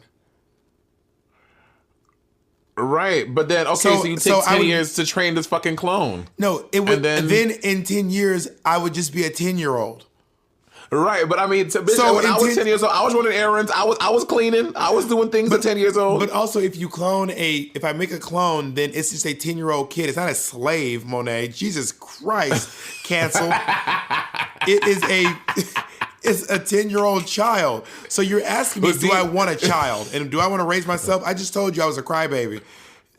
Right, but then so you take 10 years to train this fucking clone. No, it would. Then in 10 years, I would just be a 10-year-old. Right, but I mean, when I was 10 years old, I was running errands. I was cleaning. I was doing things at 10 years old. But also, if I make a clone, then it's just a 10-year-old kid. It's not a slave, Monet. Jesus Christ, cancel. It's a 10-year-old child. So you're asking me, do I want a child? And do I want to raise myself? I just told you I was a crybaby.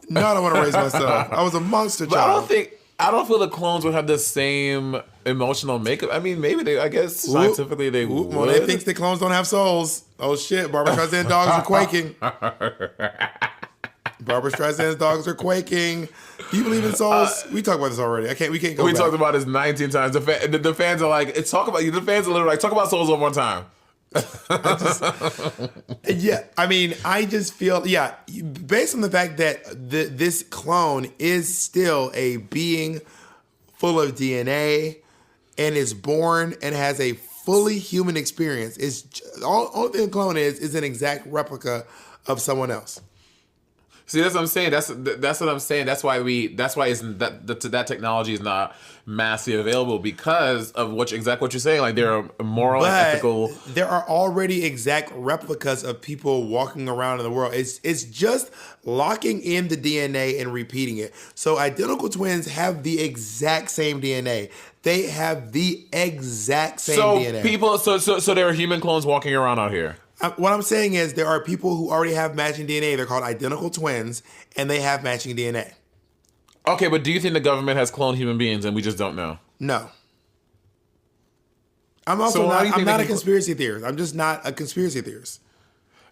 No, I don't want to raise myself. I was a monster child. I don't feel the clones would have the same emotional makeup. I mean, maybe I guess scientifically they would. Monet thinks the clones don't have souls. Oh shit, Barbara Streisand's dogs are quaking. Barbara Streisand's dogs are quaking. Do you believe in souls? We talked about this already. We can't go back. We talked about this 19 times. The fans are like, the fans are literally like, talk about souls one more time. I just feel, based on the fact that this clone is still a being full of DNA and is born and has a fully human experience. All the clone is an exact replica of someone else. See, that's what I'm saying. That's what I'm saying. That's why that technology is not massively available because of what you're saying. Like there are moral and ethical. There are already exact replicas of people walking around in the world. It's just locking in the DNA and repeating it. So identical twins have the exact same DNA. They have the exact same DNA. So there are human clones walking around out here. What I'm saying is there are people who already have matching DNA. They're called identical twins, and they have matching DNA. Okay, but do you think the government has cloned human beings and we just don't know? No. I'm not a conspiracy theorist. I'm just not a conspiracy theorist.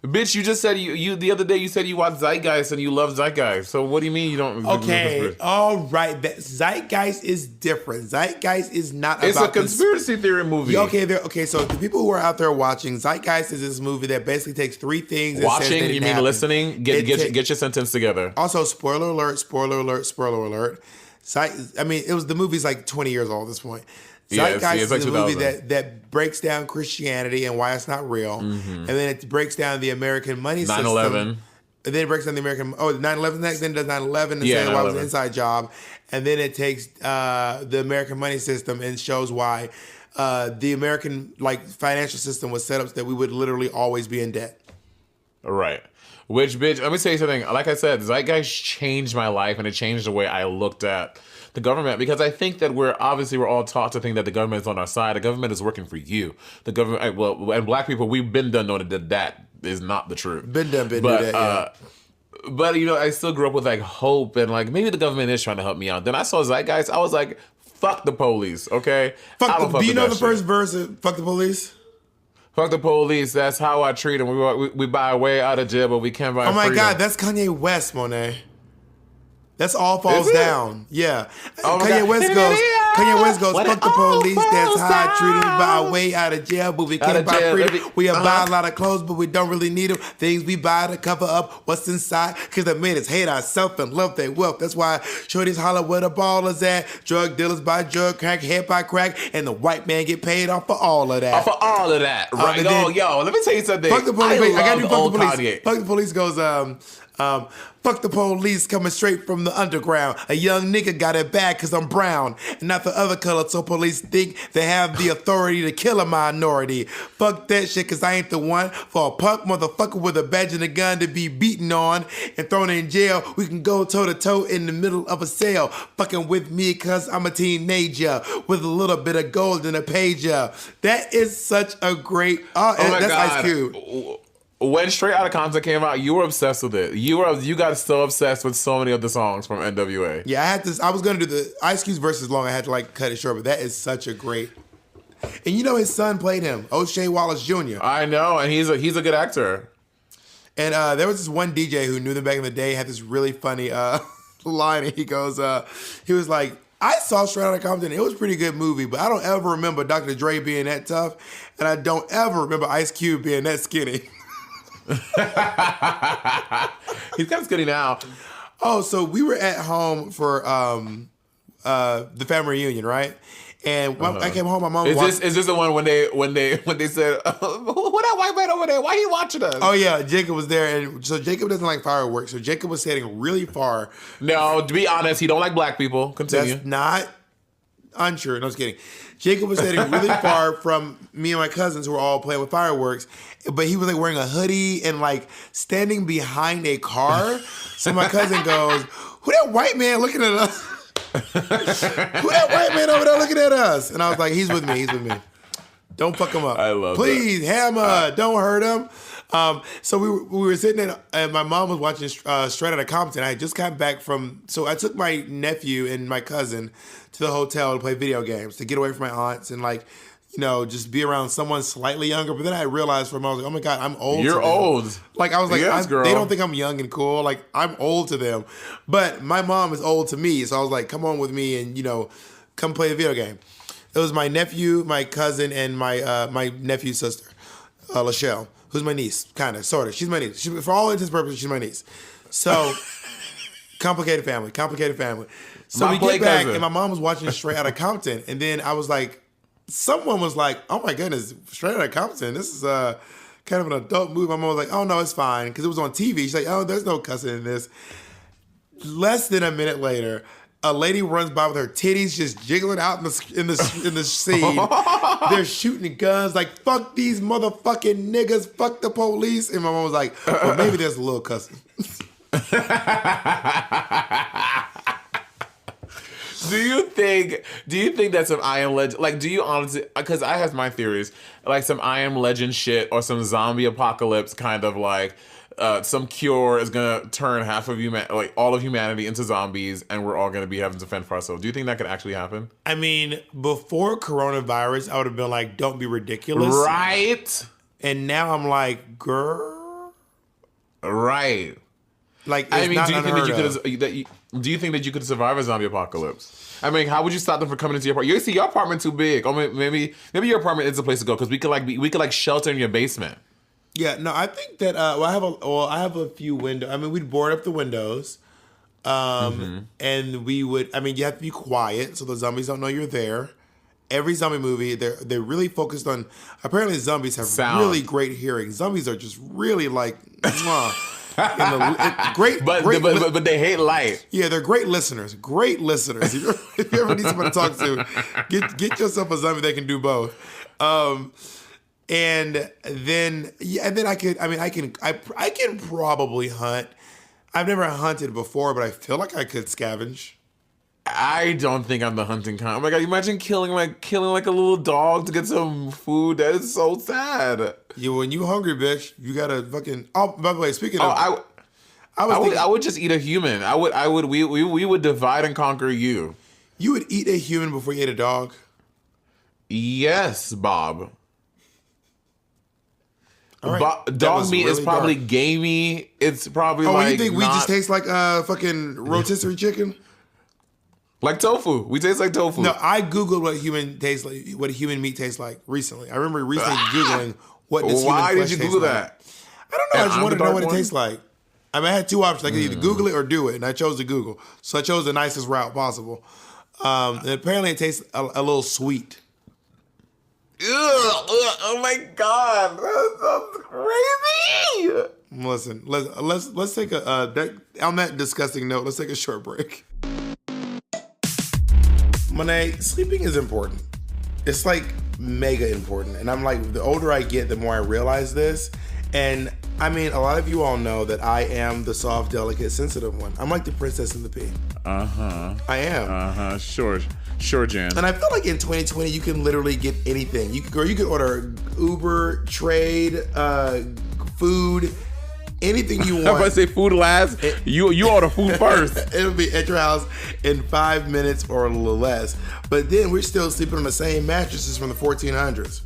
Bitch, you just said you the other day you said you watch Zeitgeist and you love Zeitgeist. So what do you mean you don't? Okay, all right. Zeitgeist is different. Zeitgeist is not. It's a conspiracy theory movie. Okay. So the people who are out there watching, Zeitgeist is this movie that basically takes three things. Watching, you mean listening? Get your sentence together. Also, spoiler alert! Spoiler alert! Spoiler alert! The movie's like 20 years old at this point. Zeitgeist is a movie that breaks down Christianity and why it's not real. Mm-hmm. And then it breaks down the American money system. 9/11. And then it breaks down the American... 9/11 next, then it does 9/11 and says why it was an inside job. And then it takes the American money system and shows why the American financial system was set up so that we would literally always be in debt. Right. Which, bitch, let me tell you something. Like I said, Zeitgeist changed my life and it changed the way I looked at the government, because I think that we're all taught to think that the government is on our side. The government is working for you. The government, and black people, we've been done knowing that is not the truth. Been done that. Yeah. But I still grew up with hope and maybe the government is trying to help me out. Then I saw Zeitgeist. I was like, fuck the police, okay? Do you know the first verse of "Fuck the Police"? Fuck the police. That's how I treat them. We buy our way out of jail, but we can't buy. Oh my freedom. God, that's Kanye West, Monet. That's All Falls Down. Yeah. Oh Kanye West goes, Kanye West goes, When fuck it the police, all that's falls how I treat them. Buy down. our way out of jail, but we Out can't of buy jail, freedom. We buy uh-huh. a lot of clothes, but we don't really need them. Things we buy to cover up what's inside, because the men is hate ourselves and love their wealth. That's why shorties holler where the ballers at. Drug dealers buy drug, crack, head by crack, and the white man get paid off for all of that. Off of all of that, right? and then- Yo, let me tell you something. Fuck the police. Wait, I gotta do fuck old the police. Kanye. Fuck the police goes, fuck the police coming straight from the underground. A young nigga got it bad cause I'm brown and not the other color, so police think they have the authority to kill a minority. Fuck that shit cause I ain't the one for a punk motherfucker with a badge and a gun to be beaten on and thrown in jail. We can go toe to toe in the middle of a cell. Fucking with me cause I'm a teenager with a little bit of gold in a pager. That is such a great, Oh my that's God. Ice Cube. When Straight Outta Compton came out, you were obsessed with it. You got so obsessed with so many of the songs from NWA. Yeah, I had to. I was gonna do the Ice Cube's verse is long. I had to like cut it short, but that is such a great. And you know his son played him, O'Shea Wallace Jr. I know, and he's a good actor. And there was this one DJ who knew them back in the day. Had this really funny line. And he goes, he was like, "I saw Straight Outta Compton. It was a pretty good movie, but I don't ever remember Dr. Dre being that tough, and I don't ever remember Ice Cube being that skinny." He's kind of skinny now. Oh, so we were at home for the family reunion, right? And I came home, my mom Is this the one when they said, "Who that white man over there? Why he watching us?" Oh yeah, Jacob was there, and so Jacob doesn't like fireworks. So Jacob was standing really far. No, to be honest, he don't like black people. Continue. That's not untrue. No, I was kidding. Jacob was standing really far from me and my cousins who were all playing with fireworks, but he was like wearing a hoodie and like standing behind a car. So my cousin goes, "Who that white man looking at us? Who that white man over there looking at us?" And I was like, "He's with me. He's with me. Don't fuck him up. I love Please, Hammer, don't hurt him." So we were sitting in, and my mom was watching Straight Outta Compton. I had just got back from, so I took my nephew and my cousin to the hotel to play video games, to get away from my aunts and like, you know, just be around someone slightly younger. But then I realized for a moment, I was like, oh my God, I'm old. You're to them. old. Like, I was like, Yes, girl. they don't think I'm young and cool. Like, I'm old to them. But my mom is old to me. So I was like, come on with me and, you know, come play a video game. It was my nephew, my cousin, and my nephew's sister, Lachelle, who's my niece, kind of, sort of. She's my niece. For all intents and purposes, she's my niece. So, complicated family. So My we play get back, cousin. and my mom was watching Straight Outta Compton, and then I was like, someone was like, "Oh my goodness, Straight Outta Compton. This is kind of an adult movie." My mom was like, "Oh no, it's fine," because it was on TV. She's like, "Oh, there's no cussing in this." Less than a minute later, a lady runs by with her titties just jiggling out in the scene. They're shooting guns like, "Fuck these motherfucking niggas, fuck the police." And my mom was like, "Well, maybe there's a little cussing." Do you think that's some I Am Legend? Like, do you honestly? Because I have my theories, like some I Am Legend shit or some zombie apocalypse kind of like. Some cure is gonna turn all of humanity into zombies, and we're all gonna be having to fend for ourselves. Do you think that could actually happen? I mean, before coronavirus, I would have been like, "Don't be ridiculous," Right. And now I'm like, "Girl," Right. like it's I mean, not do you think unheard of. do you think that you could survive a zombie apocalypse? I mean, how would you stop them from coming into your apartment? You see, your apartment too big. Or maybe your apartment is a place to go because we could shelter in your basement. Yeah, no, I think that I have a few windows. I mean, we'd board up the windows, and we would. I mean, you have to be quiet so the zombies don't know you're there. Every zombie movie, they're really focused on. Apparently, zombies have Sound. really great hearing. Zombies are just really like, mwah. Great, But they hate light. Yeah, they're great listeners. Great listeners. If you ever need someone to talk to, get yourself a zombie that can do both. And then I can probably hunt. I've never hunted before, but I feel like I could scavenge. I don't think I'm the hunting kind. Oh my God, imagine killing like a little dog to get some food. That is so sad. Yeah, when you hungry, bitch, you gotta fucking. Oh, by the way, speaking of, I would just eat a human. We would divide and conquer you. You would eat a human before you ate a dog? Yes, Bob. All right. That Dog was meat is really probably dark. gamey. It's probably Oh, like you think we not- just taste like fucking rotisserie chicken? Like tofu. We taste like tofu. No, I googled what human meat tastes like recently. I remember recently googling what does human Why flesh did you taste Google like. that? I don't know. I And just I'm wanted the to know dark what it one? tastes like. I mean, I had two options. I could either Google it or do it, and I chose to Google. So I chose the nicest route possible. And apparently, it tastes a little sweet. Ugh, oh my god, that's crazy. Listen, let's take on that disgusting note. Let's take a short break. Monét, sleeping is important. It's like mega important, and I'm like, the older I get, the more I realize this. And I mean, a lot of you all know that I am the soft, delicate, sensitive one. I'm like the princess in the pea. I am. Sure, Jan. And I feel like in 2020, you can literally get anything. You could order Uber, trade, food, anything you want. If I say food last, you order food first. It'll be at your house in 5 minutes or a little less. But then we're still sleeping on the same mattresses from the 1400s.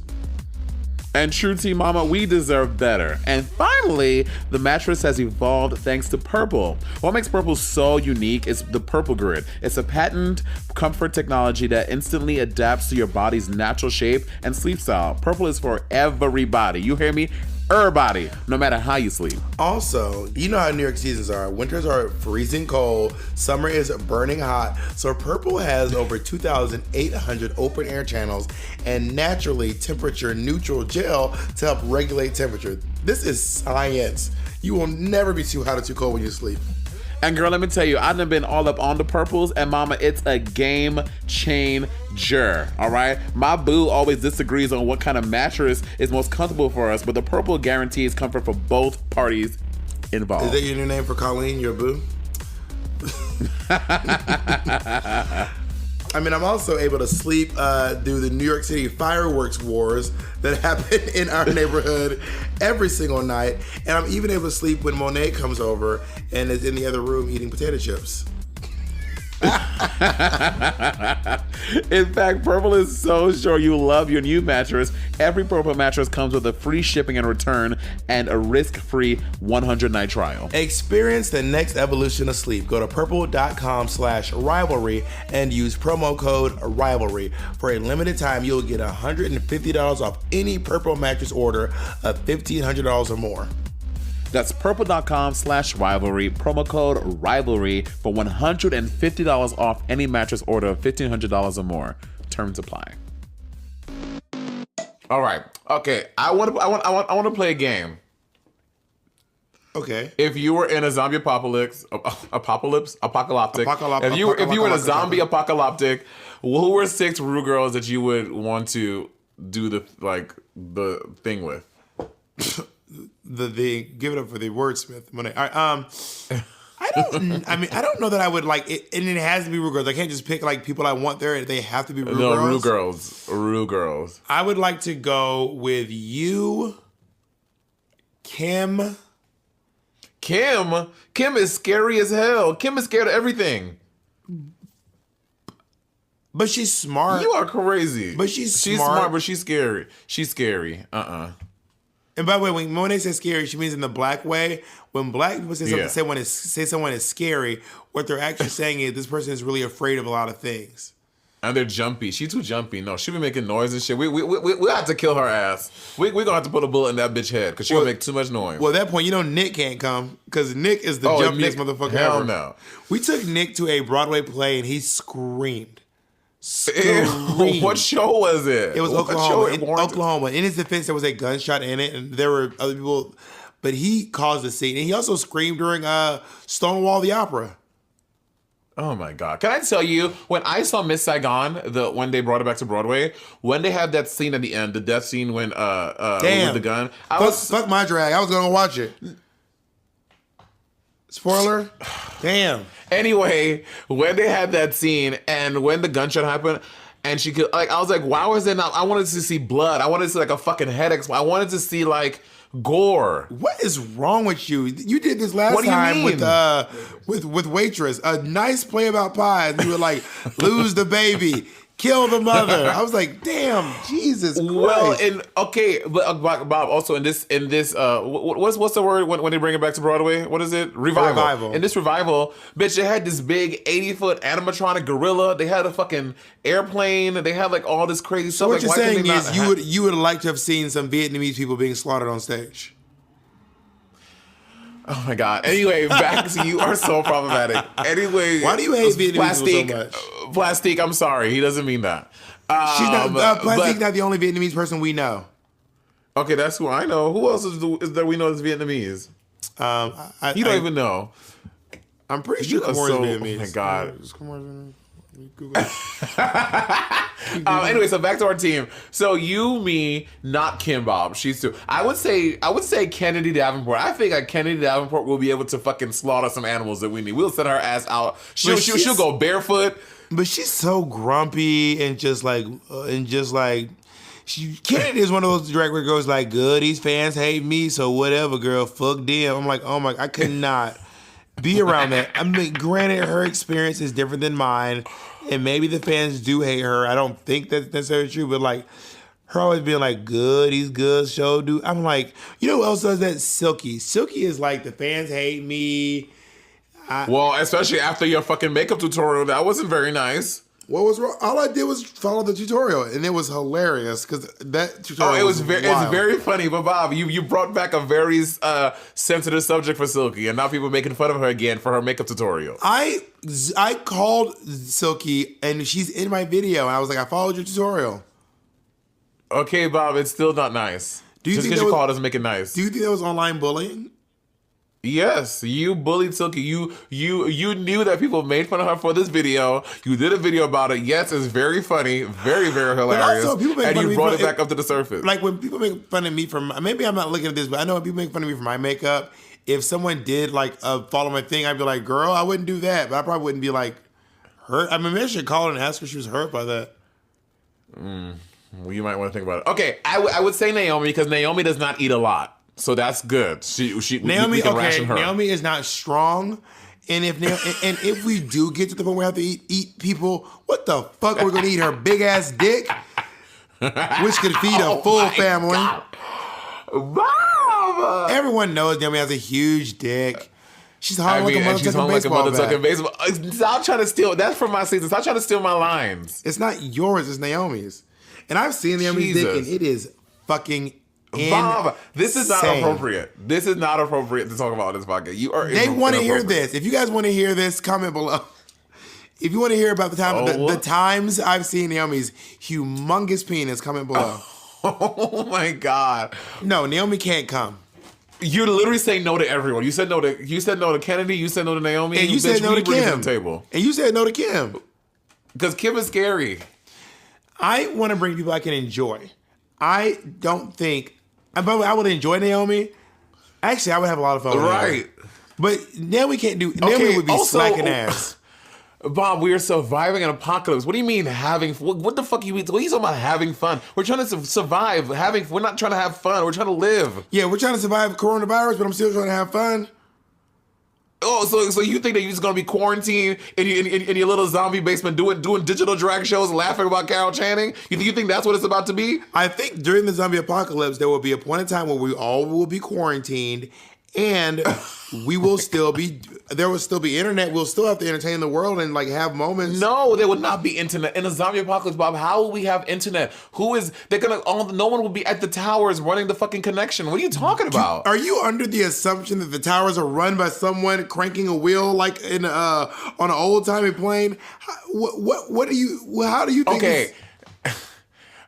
And true Tea Mama, we deserve better. And finally, the mattress has evolved thanks to Purple. What makes Purple so unique is the Purple Grid. It's a patent comfort technology that instantly adapts to your body's natural shape and sleep style. Purple is for everybody. You hear me? Everybody, no matter how you sleep. Also, you know how New York seasons are. Winters are freezing cold. Summer is burning hot. So Purple has over 2,800 open air channels and naturally temperature neutral gel to help regulate temperature. This is science. You will never be too hot or too cold when you sleep. And girl, let me tell you, I've been all up on the Purples, and mama, it's a game changer, all right? My boo always disagrees on what kind of mattress is most comfortable for us, but the Purple guarantees comfort for both parties involved. Is that your new name for Colleen, your boo? I mean, I'm also able to sleep through the New York City fireworks wars that happen in our neighborhood every single night. And I'm even able to sleep when Monét comes over and is in the other room eating potato chips. In fact, Purple is so sure you love your new mattress. Every Purple mattress comes with a free shipping and return and a risk-free 100-night trial. Experience the next evolution of sleep. Go to purple.com/rivalry and use promo code rivalry. For a limited time, you'll get $150 off any Purple mattress order of $1,500 or more. That's purple.com/rivalry, promo code rivalry for $150 off any mattress order of $1,500 or more. Terms apply. All right. Okay. I want to play a game. Okay. If you were in a zombie apocalyptic. If you were in a zombie apocalyptic, who were 6 Rue girls that you would want to do the thing with? The give it up for the wordsmith. Monét. All right, I don't know that I would like it, and it has to be Rue girls. I can't just pick like people I want there. They have to be Rue girls. Rue girls. I would like to go with you, Kim. Kim is scary as hell. Kim is scared of everything. But she's smart. You are crazy. But she's smart, but she's scary. She's scary. And by the way, when Monét says scary, she means in the black way. When black people say something, say someone is scary, what they're actually saying is this person is really afraid of a lot of things. And they're jumpy. She's too jumpy. No, she be making noise and shit. We have to kill her ass. We gonna have to put a bullet in that bitch head because she gonna make too much noise. Well, at that point, you know Nick can't come because Nick is the jumpiest motherfucker hell ever. No. We took Nick to a Broadway play and he screamed. Ew, what show was it? It was Oklahoma. In his defense, there was a gunshot in it, and there were other people, but he caused a scene. And he also screamed during Stonewall the Opera. Oh my God! Can I tell you when I saw Miss Saigon, when they brought it back to Broadway, when they had that scene at the end, the death scene when with the gun, fuck my drag. I was gonna watch it. Spoiler. Damn. Anyway, when they had that scene and when the gunshot happened, and she could I was like, why was it not? I wanted to see blood. I wanted to see like a fucking head explode. I wanted to see like gore. What is wrong with you? You did this last time with Waitress. A nice play about pies. You were like, lose the baby, Kill the mother. I was like, damn, Jesus Christ. Well, and okay, but Bob, also in this, what's the word when they bring it back to Broadway? What is it? Revival. In this revival, bitch, they had this big 80-foot animatronic gorilla. They had a fucking airplane. They had like all this crazy stuff. So what like, you're why couldn't saying they is you would like to have seen some Vietnamese people being slaughtered on stage. Oh my God. Anyway, back to you are so problematic. Anyway, Why do you hate Vietnamese people so much? Plastique, I'm sorry. He doesn't mean that. She's not Plastique's not the only Vietnamese person we know. Okay, that's who I know. Who else is that we know is Vietnamese? You don't even know. I'm pretty sure Kamor is Vietnamese. Oh my God. Is Kamor Vietnamese? Google it. Anyway, so back to our team. So you, me, not Kim Bob. She's too. I would say Kennedy Davenport. I think like Kennedy Davenport will be able to fucking slaughter some animals that we need. We'll send her ass out. She'll go barefoot. But she's so grumpy and just like Kennedy is one of those drag girls like, good, these fans hate me, so whatever, girl, fuck them. I'm like, oh my, I could not be around that. I mean, granted, her experience is different than mine, and maybe the fans do hate her. I don't think that's necessarily true, but like, her always being like, good, he's good, show dude. I'm like, you know who else does that? Silky. Silky is like, the fans hate me. Well, especially after your fucking makeup tutorial, that wasn't very nice. What was wrong? All I did was follow the tutorial, and it was hilarious because that tutorial. Oh, it's very funny. But Bob, you brought back a very sensitive subject for Silky, and now people are making fun of her again for her makeup tutorial. I called Silky, and she's in my video, and I was like, I followed your tutorial. Okay, Bob, it's still not nice. Just because you called doesn't make it nice. Do you think that was online bullying? Yes, you bullied Silky. You knew that people made fun of her for this video. You did a video about it. Yes, it's very funny, very, very hilarious. Also, people make and fun you of brought me it back up to the surface. Like when people make fun of me for maybe I'm not looking at this, but I know when people make fun of me for my makeup. If someone did like follow my thing, I'd be like, girl, I wouldn't do that. But I probably wouldn't be like hurt. I mean, maybe I should call her and ask her if she was hurt by that. Well, you might want to think about it. Okay, I would say Naomi because Naomi does not eat a lot. So that's good. Naomi, we can ration her. Naomi is not strong, and if we do get to the point where we have to eat people, what the fuck are we gonna eat? Her big ass dick, which could feed a full family. Bob! Everyone knows Naomi has a huge dick. She's hung like a motherfucking baseball bat. Stop trying to steal. That's from my season. Stop trying to steal my lines. It's not yours. It's Naomi's, and I've seen Naomi's dick, and it is fucking. Bob, this is not appropriate. This is not appropriate to talk about on this podcast. They want to hear this. If you guys want to hear this, comment below. If you want to hear about the times I've seen Naomi's humongous penis, comment below. Oh my God. No, Naomi can't come. You're literally saying no to everyone. You said no to Kennedy. You said no to Naomi. And you said no to Kim. To the table. And you said no to Kim. Because Kim is scary. I want to bring people I can enjoy. I don't think. I would enjoy Naomi. Actually, I would have a lot of fun with right. Naomi. But Naomi can't do. Naomi would be smacking ass. Bob, we are surviving an apocalypse. What do you mean having? What the fuck are you? What are you talking about having fun? We're trying to survive. We're not trying to have fun. We're trying to live. Yeah, we're trying to survive coronavirus, but I'm still trying to have fun. Oh, so you think that you're just gonna be quarantined in your little zombie basement doing digital drag shows, laughing about Carol Channing? You think that's what it's about to be? I think during the zombie apocalypse, there will be a point in time where we all will be quarantined, and we will still be. There will still be internet. We'll still have to entertain the world and like have moments. No, there would not be internet in a zombie apocalypse, Bob. How will we have internet? No one will be at the towers running the fucking connection. What are you talking about? Are you under the assumption that the towers are run by someone cranking a wheel like in on an old timey plane? What do you? How do you think?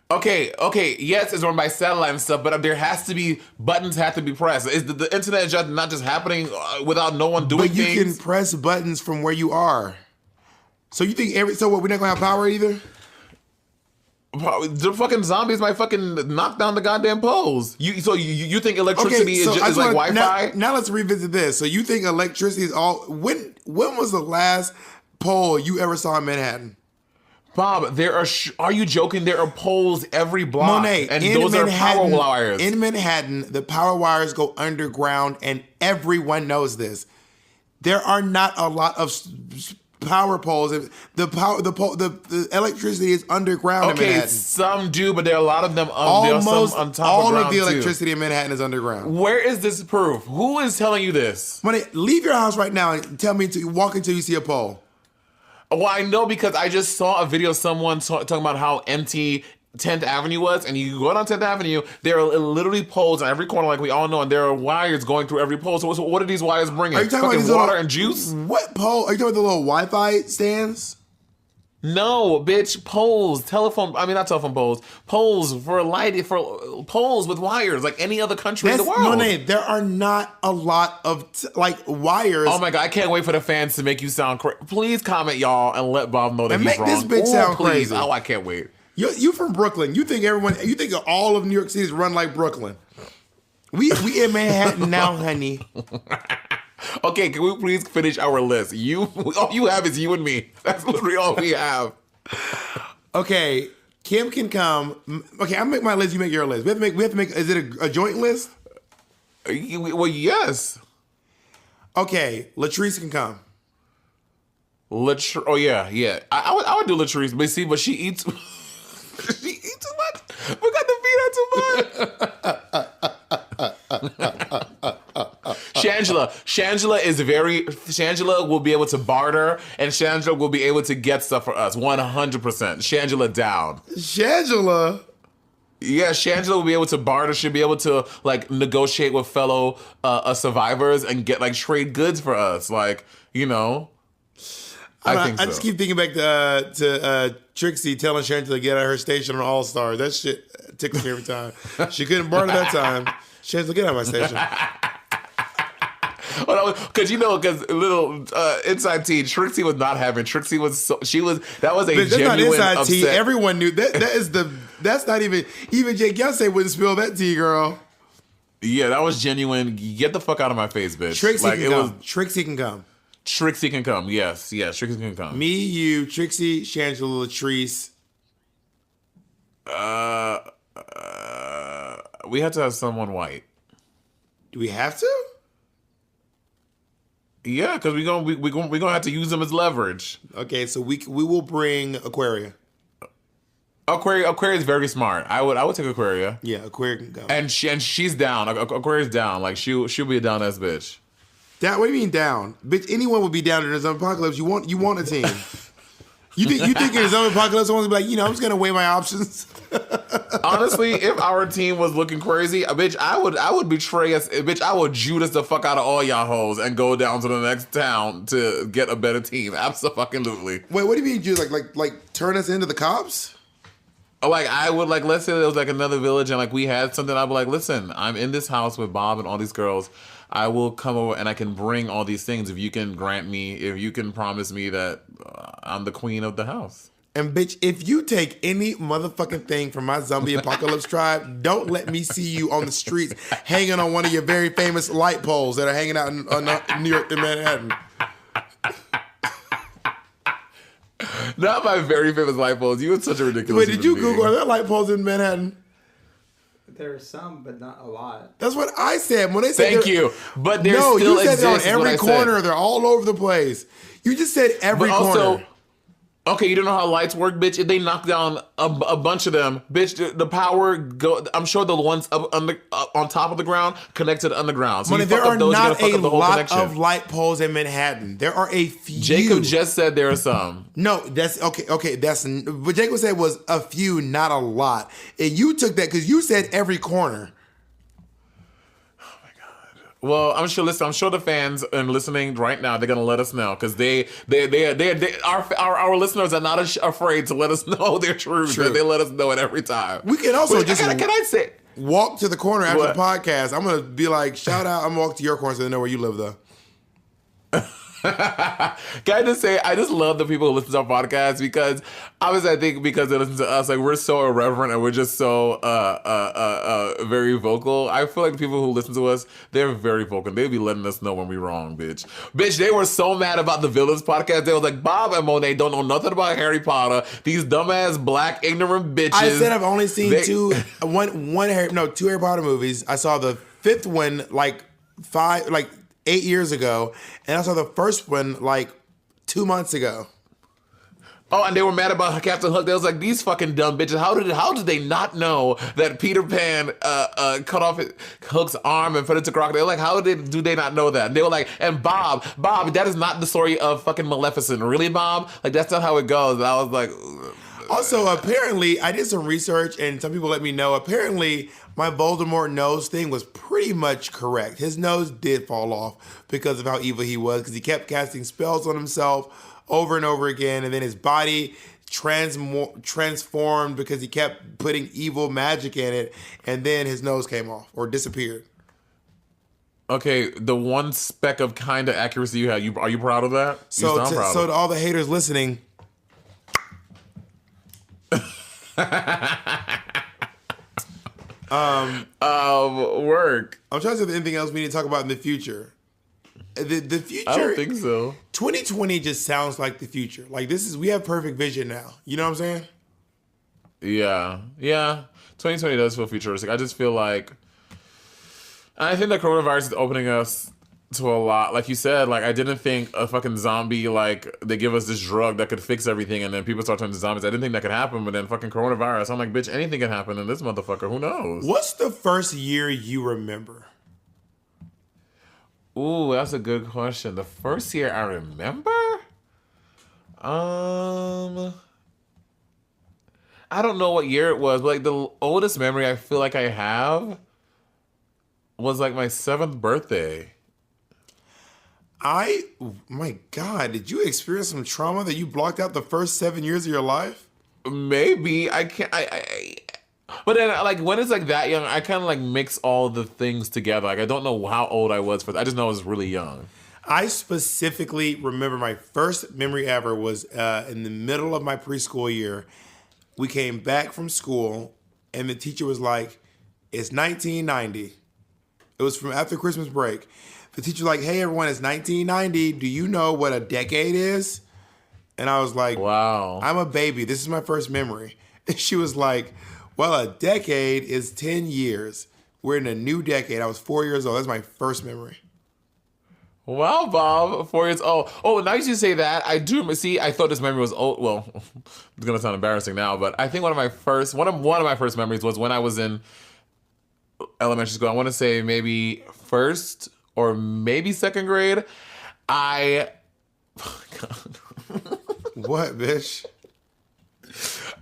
Okay. Yes, it's run by satellite and stuff, but there has to be buttons have to be pressed. Is the internet just not just happening without no one doing things? But you can press buttons from where you are. So you think we're not gonna have power either? The fucking zombies might fucking knock down the goddamn poles. You think electricity is like Wi-Fi? Now let's revisit this. So you think electricity is all? When was the last pole you ever saw in Manhattan? Bob, are you joking? There are poles every block. Monét, and those are power wires. In Manhattan, the power wires go underground, and everyone knows this. There are not a lot of power poles. The electricity is underground in Okay, Manhattan. some do, but there are a lot of them. There are Almost some on top all of ground of the too. electricity in Manhattan is underground. Where is this proof? Who is telling you this? Monét, leave your house right now and tell me to walk until you see a pole. Well, I know because I just saw a video of someone talking about how empty 10th Avenue was, and you go down 10th Avenue, there are literally poles on every corner, like we all know, and there are wires going through every pole. So what are these wires bringing? Are you talking about Fucking these water little, and juice? What pole? Are you talking about the little Wi-Fi stands? No, bitch, poles, not telephone poles, poles for light, for poles with wires, like any other country in the world. Monét, there are not a lot of wires. Oh my God, I can't wait for the fans to make you sound crazy. Please comment, y'all, and let Bob know that And he's make this wrong. bitch sound please. crazy. Oh, I can't wait. You from Brooklyn. You think all of New York City is run like Brooklyn. We in Manhattan now, honey. Okay, can we please finish our list? All you have is you and me. That's literally all we have. Okay, Kim can come. Okay, I'll make my list. You make your list. We have to make. Is it a joint list? Well, yes. Okay, Latrice can come. Oh yeah. I would do Latrice, but she eats. She eats too much. We got to feed her too much. Shangela will be able to barter, and Shangela will be able to get stuff for us. 100%. Shangela down. Shangela. Yeah, Shangela will be able to barter. She'll be able to negotiate with fellow survivors and get trade goods for us. I think so. I just keep thinking back to Trixie telling Shangela to get out of her station on All Stars. That shit tickles me every time. She couldn't barter that time. Shangela, get out of my station. Because little inside tea, Trixie was not having. Trixie was that was a Bitch, that's not genuine inside upset. tea. Everyone knew that's not even Jake Yonsei wouldn't spill that tea, girl. Yeah, that was genuine. Get the fuck out of my face, bitch. Trixie can come. Trixie can come. Trixie can come. Yes, Trixie can come. Me, you, Trixie, Shangela, Latrice. We have to have someone white. Do we have to? Yeah, because we're gonna have to use them as leverage. Okay, so we will bring Aquaria. Aquaria is very smart. I would take Aquaria. Yeah, Aquaria can go. And she's down. Aquaria's down. She'll be a down ass bitch. Down? What do you mean down? Bitch, anyone would be down in a zombie apocalypse. You want a team. You think in a zombie apocalypse, someone's gonna be like, I'm just gonna weigh my options. Honestly, if our team was looking crazy, bitch, I would betray us. Bitch, I would Judas the fuck out of all y'all hoes and go down to the next town to get a better team. Absolutely. Wait, what do you mean, Judas? Like turn us into the cops? I would let's say there was another village and we had something. I'd be like, listen, I'm in this house with Bob and all these girls. I will come over and I can bring all these things if you can promise me that I'm the queen of the house. And bitch, if you take any motherfucking thing from my zombie apocalypse tribe, don't let me see you on the streets hanging on one of your very famous light poles that are hanging out in New York and Manhattan. Not my very famous light poles. You were such a ridiculous. Wait, did you Google, are there light poles in Manhattan? There are some, but not a lot. That's what I said when they said. Thank you, but there's no, still you said they're on exists, is what every I corner. said. They're all over the place. You just said every But also, corner. okay, you don't know how lights work, bitch. If they knock down a bunch of them, bitch, the power go. I'm sure the ones up on top of the ground connect to the underground. So Money, there are not a lot of light poles in Manhattan. There are a few. Jacob just said there are some. No, that's okay. Okay, that's what Jacob said was a few, not a lot. And you took that because you said every corner. Well, I'm sure the fans and listening right now, they're gonna let us know because our listeners are not afraid to let us know their truth. True. They let us know it every time. We can also can I say walk to the corner after What? the podcast. I'm gonna be like, shout out. I'm gonna walk to your corner so they know where you live though. Can I just say, I just love the people who listen to our podcast because obviously I think because they listen to us, we're so irreverent and we're just so very vocal. I feel like the people who listen to us, they're very vocal. They'll be letting us know when we're wrong, bitch. Bitch, they were so mad about the Villains podcast. They was like, Bob and Monét don't know nothing about Harry Potter. These dumbass black ignorant bitches. I said I've only seen two Harry Potter movies. I saw the fifth one 8 years ago, and I saw the first one 2 2 months ago. Oh, and they were mad about Captain Hook. They was like, these fucking dumb bitches. How did they not know that Peter Pan cut off Hook's arm and put it to crocodile? Like, do they not know that? And they were like, and Bob, that is not the story of fucking Maleficent. Really, Bob? Like, that's not how it goes. And I was like... Also, apparently, I did some research, and some people let me know, apparently, my Voldemort nose thing was pretty much correct. His nose did fall off because of how evil he was, because he kept casting spells on himself over and over again, and then his body transformed because he kept putting evil magic in it, and then his nose came off or disappeared. Okay, the one speck of kind of accuracy you had, are you proud of that? So to all the haters listening... work. I'm trying to see if there's anything else we need to talk about in the future. The future. I don't think so. 2020 just sounds like the future. Like we have perfect vision now. You know what I'm saying? Yeah. 2020 does feel futuristic. I just feel like, I think the coronavirus is opening us to a lot. Like you said, like I didn't think a fucking zombie, like they give us this drug that could fix everything and then people start turning to zombies. I didn't think that could happen, but then fucking coronavirus, I'm like, bitch, anything can happen in this motherfucker. Who knows? What's the first year you remember? Ooh, that's a good question. The first year I remember? I don't know what year it was, but like the oldest memory I feel like I have was like my 7th birthday. My God, did you experience some trauma that you blocked out the first 7 years of your life? Maybe. I can't, but then, like, when it's like that young, I kind of like mix all the things together. Like, I don't know how old I was I just know I was really young. I specifically remember my first memory ever was in the middle of my preschool year. We came back from school, and the teacher was like, it's 1990. It was from after Christmas break. The teacher was like, hey, everyone, it's 1990. Do you know what a decade is? And I was like, wow. I'm a baby. This is my first memory. And she was like, well, a decade is 10 years. We're in a new decade. I was 4 years old. That's my first memory. Wow, Bob, 4 years old. Oh, now you say that, I do see. I thought this memory was old. Well, it's gonna sound embarrassing now, but I think one of my first memories was when I was in elementary school. I want to say maybe first or maybe second grade. Oh my God. What, bitch?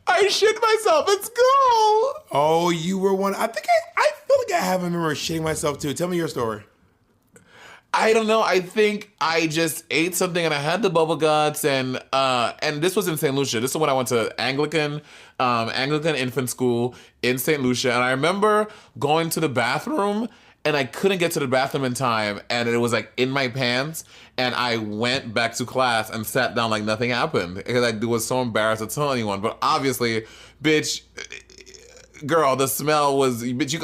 I shit myself at school. Oh, you were one. I think I feel like I have a memory of shitting myself too. Tell me your story. I don't know. I think I just ate something and I had the bubble guts and this was in St. Lucia. This is when I went to Anglican infant school in St. Lucia. And I remember going to the bathroom and I couldn't get to the bathroom in time and it was like in my pants and I went back to class and sat down like nothing happened because I was so embarrassed to tell anyone. But obviously, bitch, girl, the smell was, bitch, you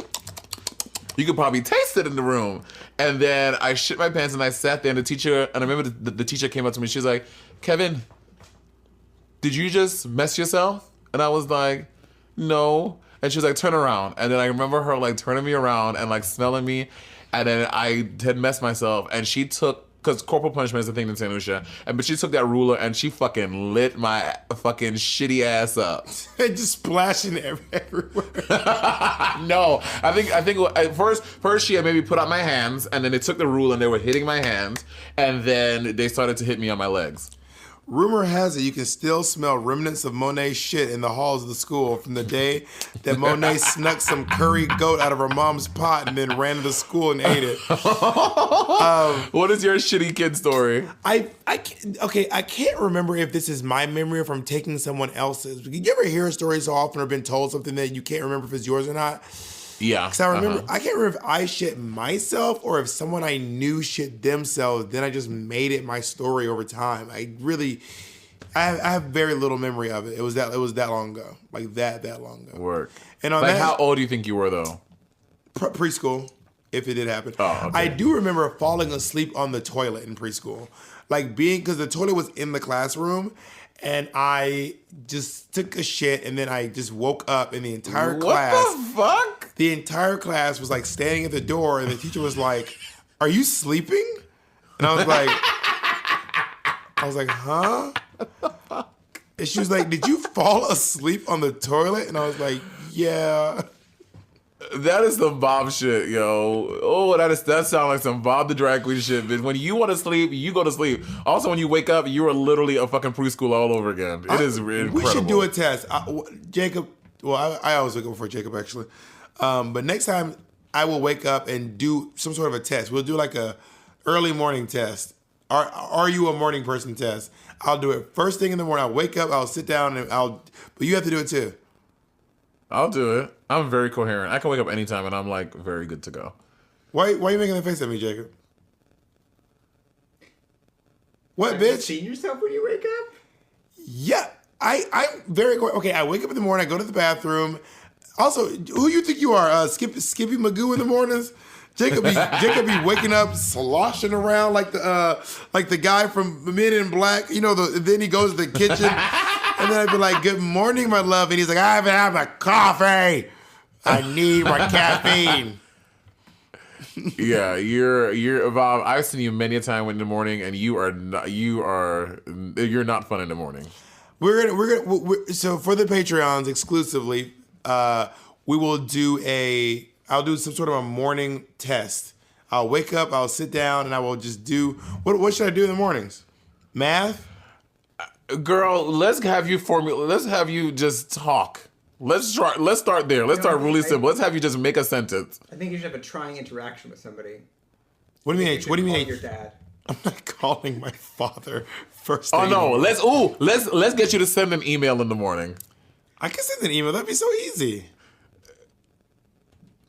could probably taste it in the room. And then I shit my pants and I sat there and I remember the teacher came up to me. She was like, Kevin, did you just mess yourself? And I was like, no. And she was like, turn around. And then I remember her like turning me around and like smelling me. And then I had messed myself. And she took, because corporal punishment is a thing in St. Lucia. But she took that ruler and she fucking lit my fucking shitty ass up. Just splashing everywhere. No, I think at first she had maybe put out my hands and then they took the ruler and they were hitting my hands. And then they started to hit me on my legs. Rumor has it you can still smell remnants of Monet's shit in the halls of the school from the day that Monet snuck some curry goat out of her mom's pot and then ran to the school and ate it. What is your shitty kid story? I can't remember if this is my memory or from taking someone else's. You ever hear a story so often or been told something that you can't remember if it's yours or not? Yeah. Because I can't remember if I shit myself or if someone I knew shit themselves, then I just made it my story over time. I have very little memory of it. It was that long ago. Like that long ago. Work. And on like that, how old do you think you were though? Preschool, if it did happen. Oh, okay. I do remember falling asleep on the toilet in preschool. Like because the toilet was in the classroom and I just took a shit and then I just woke up and the entire class. What the fuck? The entire class was like standing at the door and the teacher was like, are you sleeping? And I was like, I was like, huh? And she was like, did you fall asleep on the toilet? And I was like, yeah. That is some Bob shit, yo. Oh, that sounds like some Bob the drag queen shit, bitch. When you want to sleep, you go to sleep. Also, when you wake up, you are literally a fucking preschool all over again. It is incredible. We should do a test. Jacob, well, I always wake up before Jacob, actually. But next time, I will wake up and do some sort of a test. We'll do like a early morning test. Are you a morning person test? I'll do it first thing in the morning. I'll wake up, I'll sit down, and but you have to do it too. I'll do it. I'm very coherent. I can wake up anytime, and I'm like very good to go. Why are you making the face at me, Jacob? What, Have bitch? you seen yourself when you wake up? Yeah, I'm very okay. I wake up in the morning. I go to the bathroom. Also, who you think you are? Skippy Magoo in the mornings? Jacob be waking up, sloshing around like the guy from Men in Black. You know, then he goes to the kitchen, and then I'd be like, "Good morning, my love," and he's like, "I haven't had my coffee. I need my caffeine." Yeah, you're Bob. I've seen you many a time in the morning, and you're not fun in the morning. We're gonna so for the Patreons exclusively, we will do I'll do some sort of a morning test. I'll wake up, I'll sit down, and I will just do what should I do in the mornings? Math? Girl, let's have you just talk. Let's start there. Let's start really simple. Let's have you just make a sentence. I think you should have a trying interaction with somebody. What do you mean? What do you mean? Your dad. I'm not calling my father first. Oh no! Let's get you to send an email in the morning. I can send an email. That'd be so easy.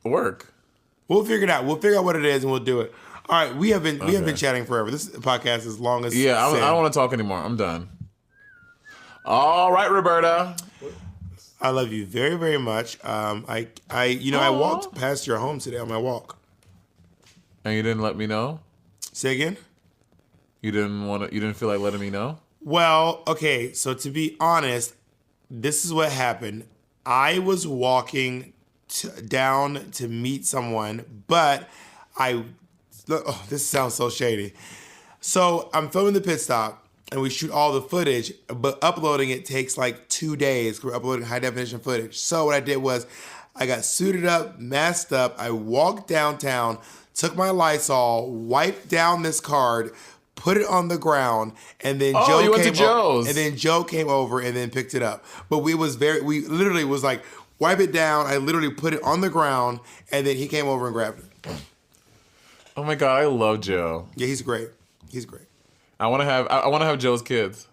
Work. We'll figure it out. We'll figure out what it is and we'll do it. All right, we have been chatting forever. This podcast is long as I don't want to talk anymore. I'm done. All right, Roberta. I love you very, very much. I walked past your home today on my walk. And you didn't let me know? Say again? You didn't feel like letting me know? Well, okay, so to be honest, this is what happened. I was walking down to meet someone, but this sounds so shady. So I'm filming the pit stop, and we shoot all the footage, but uploading it takes like 2 days. We're uploading high definition footage. So what I did was I got suited up, masked up. I walked downtown, took my Lysol, wiped down this card, put it on the ground, and then Joe came over and then picked it up. But we literally was like, wipe it down. I literally put it on the ground, and then he came over and grabbed it. Oh my God, I love Joe. Yeah, he's great. He's great. I want to have Joe's kids.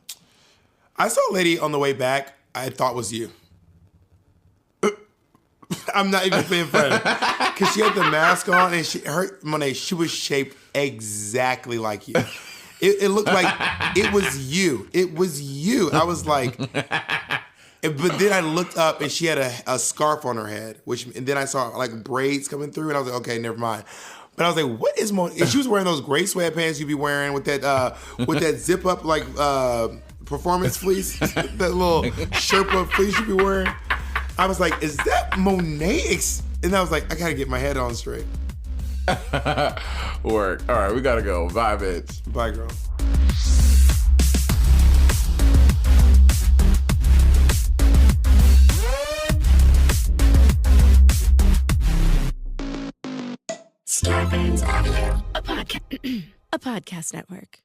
I saw a lady on the way back I thought was you. I'm not even being funny. Because she had the mask on, and she was shaped exactly like you. It looked like it was you. It was you. I was like... But then I looked up and she had a scarf on her head, and then I saw like braids coming through, and I was like, okay, never mind. But I was like, what is Monét? And she was wearing those gray sweatpants you be wearing with that zip up like performance fleece, that little Sherpa fleece you be wearing. I was like, is that Monét? And I was like, I gotta get my head on straight. Work. All right, we gotta go. Bye, bitch. Bye, girl. Starburns Audio, a podcast network.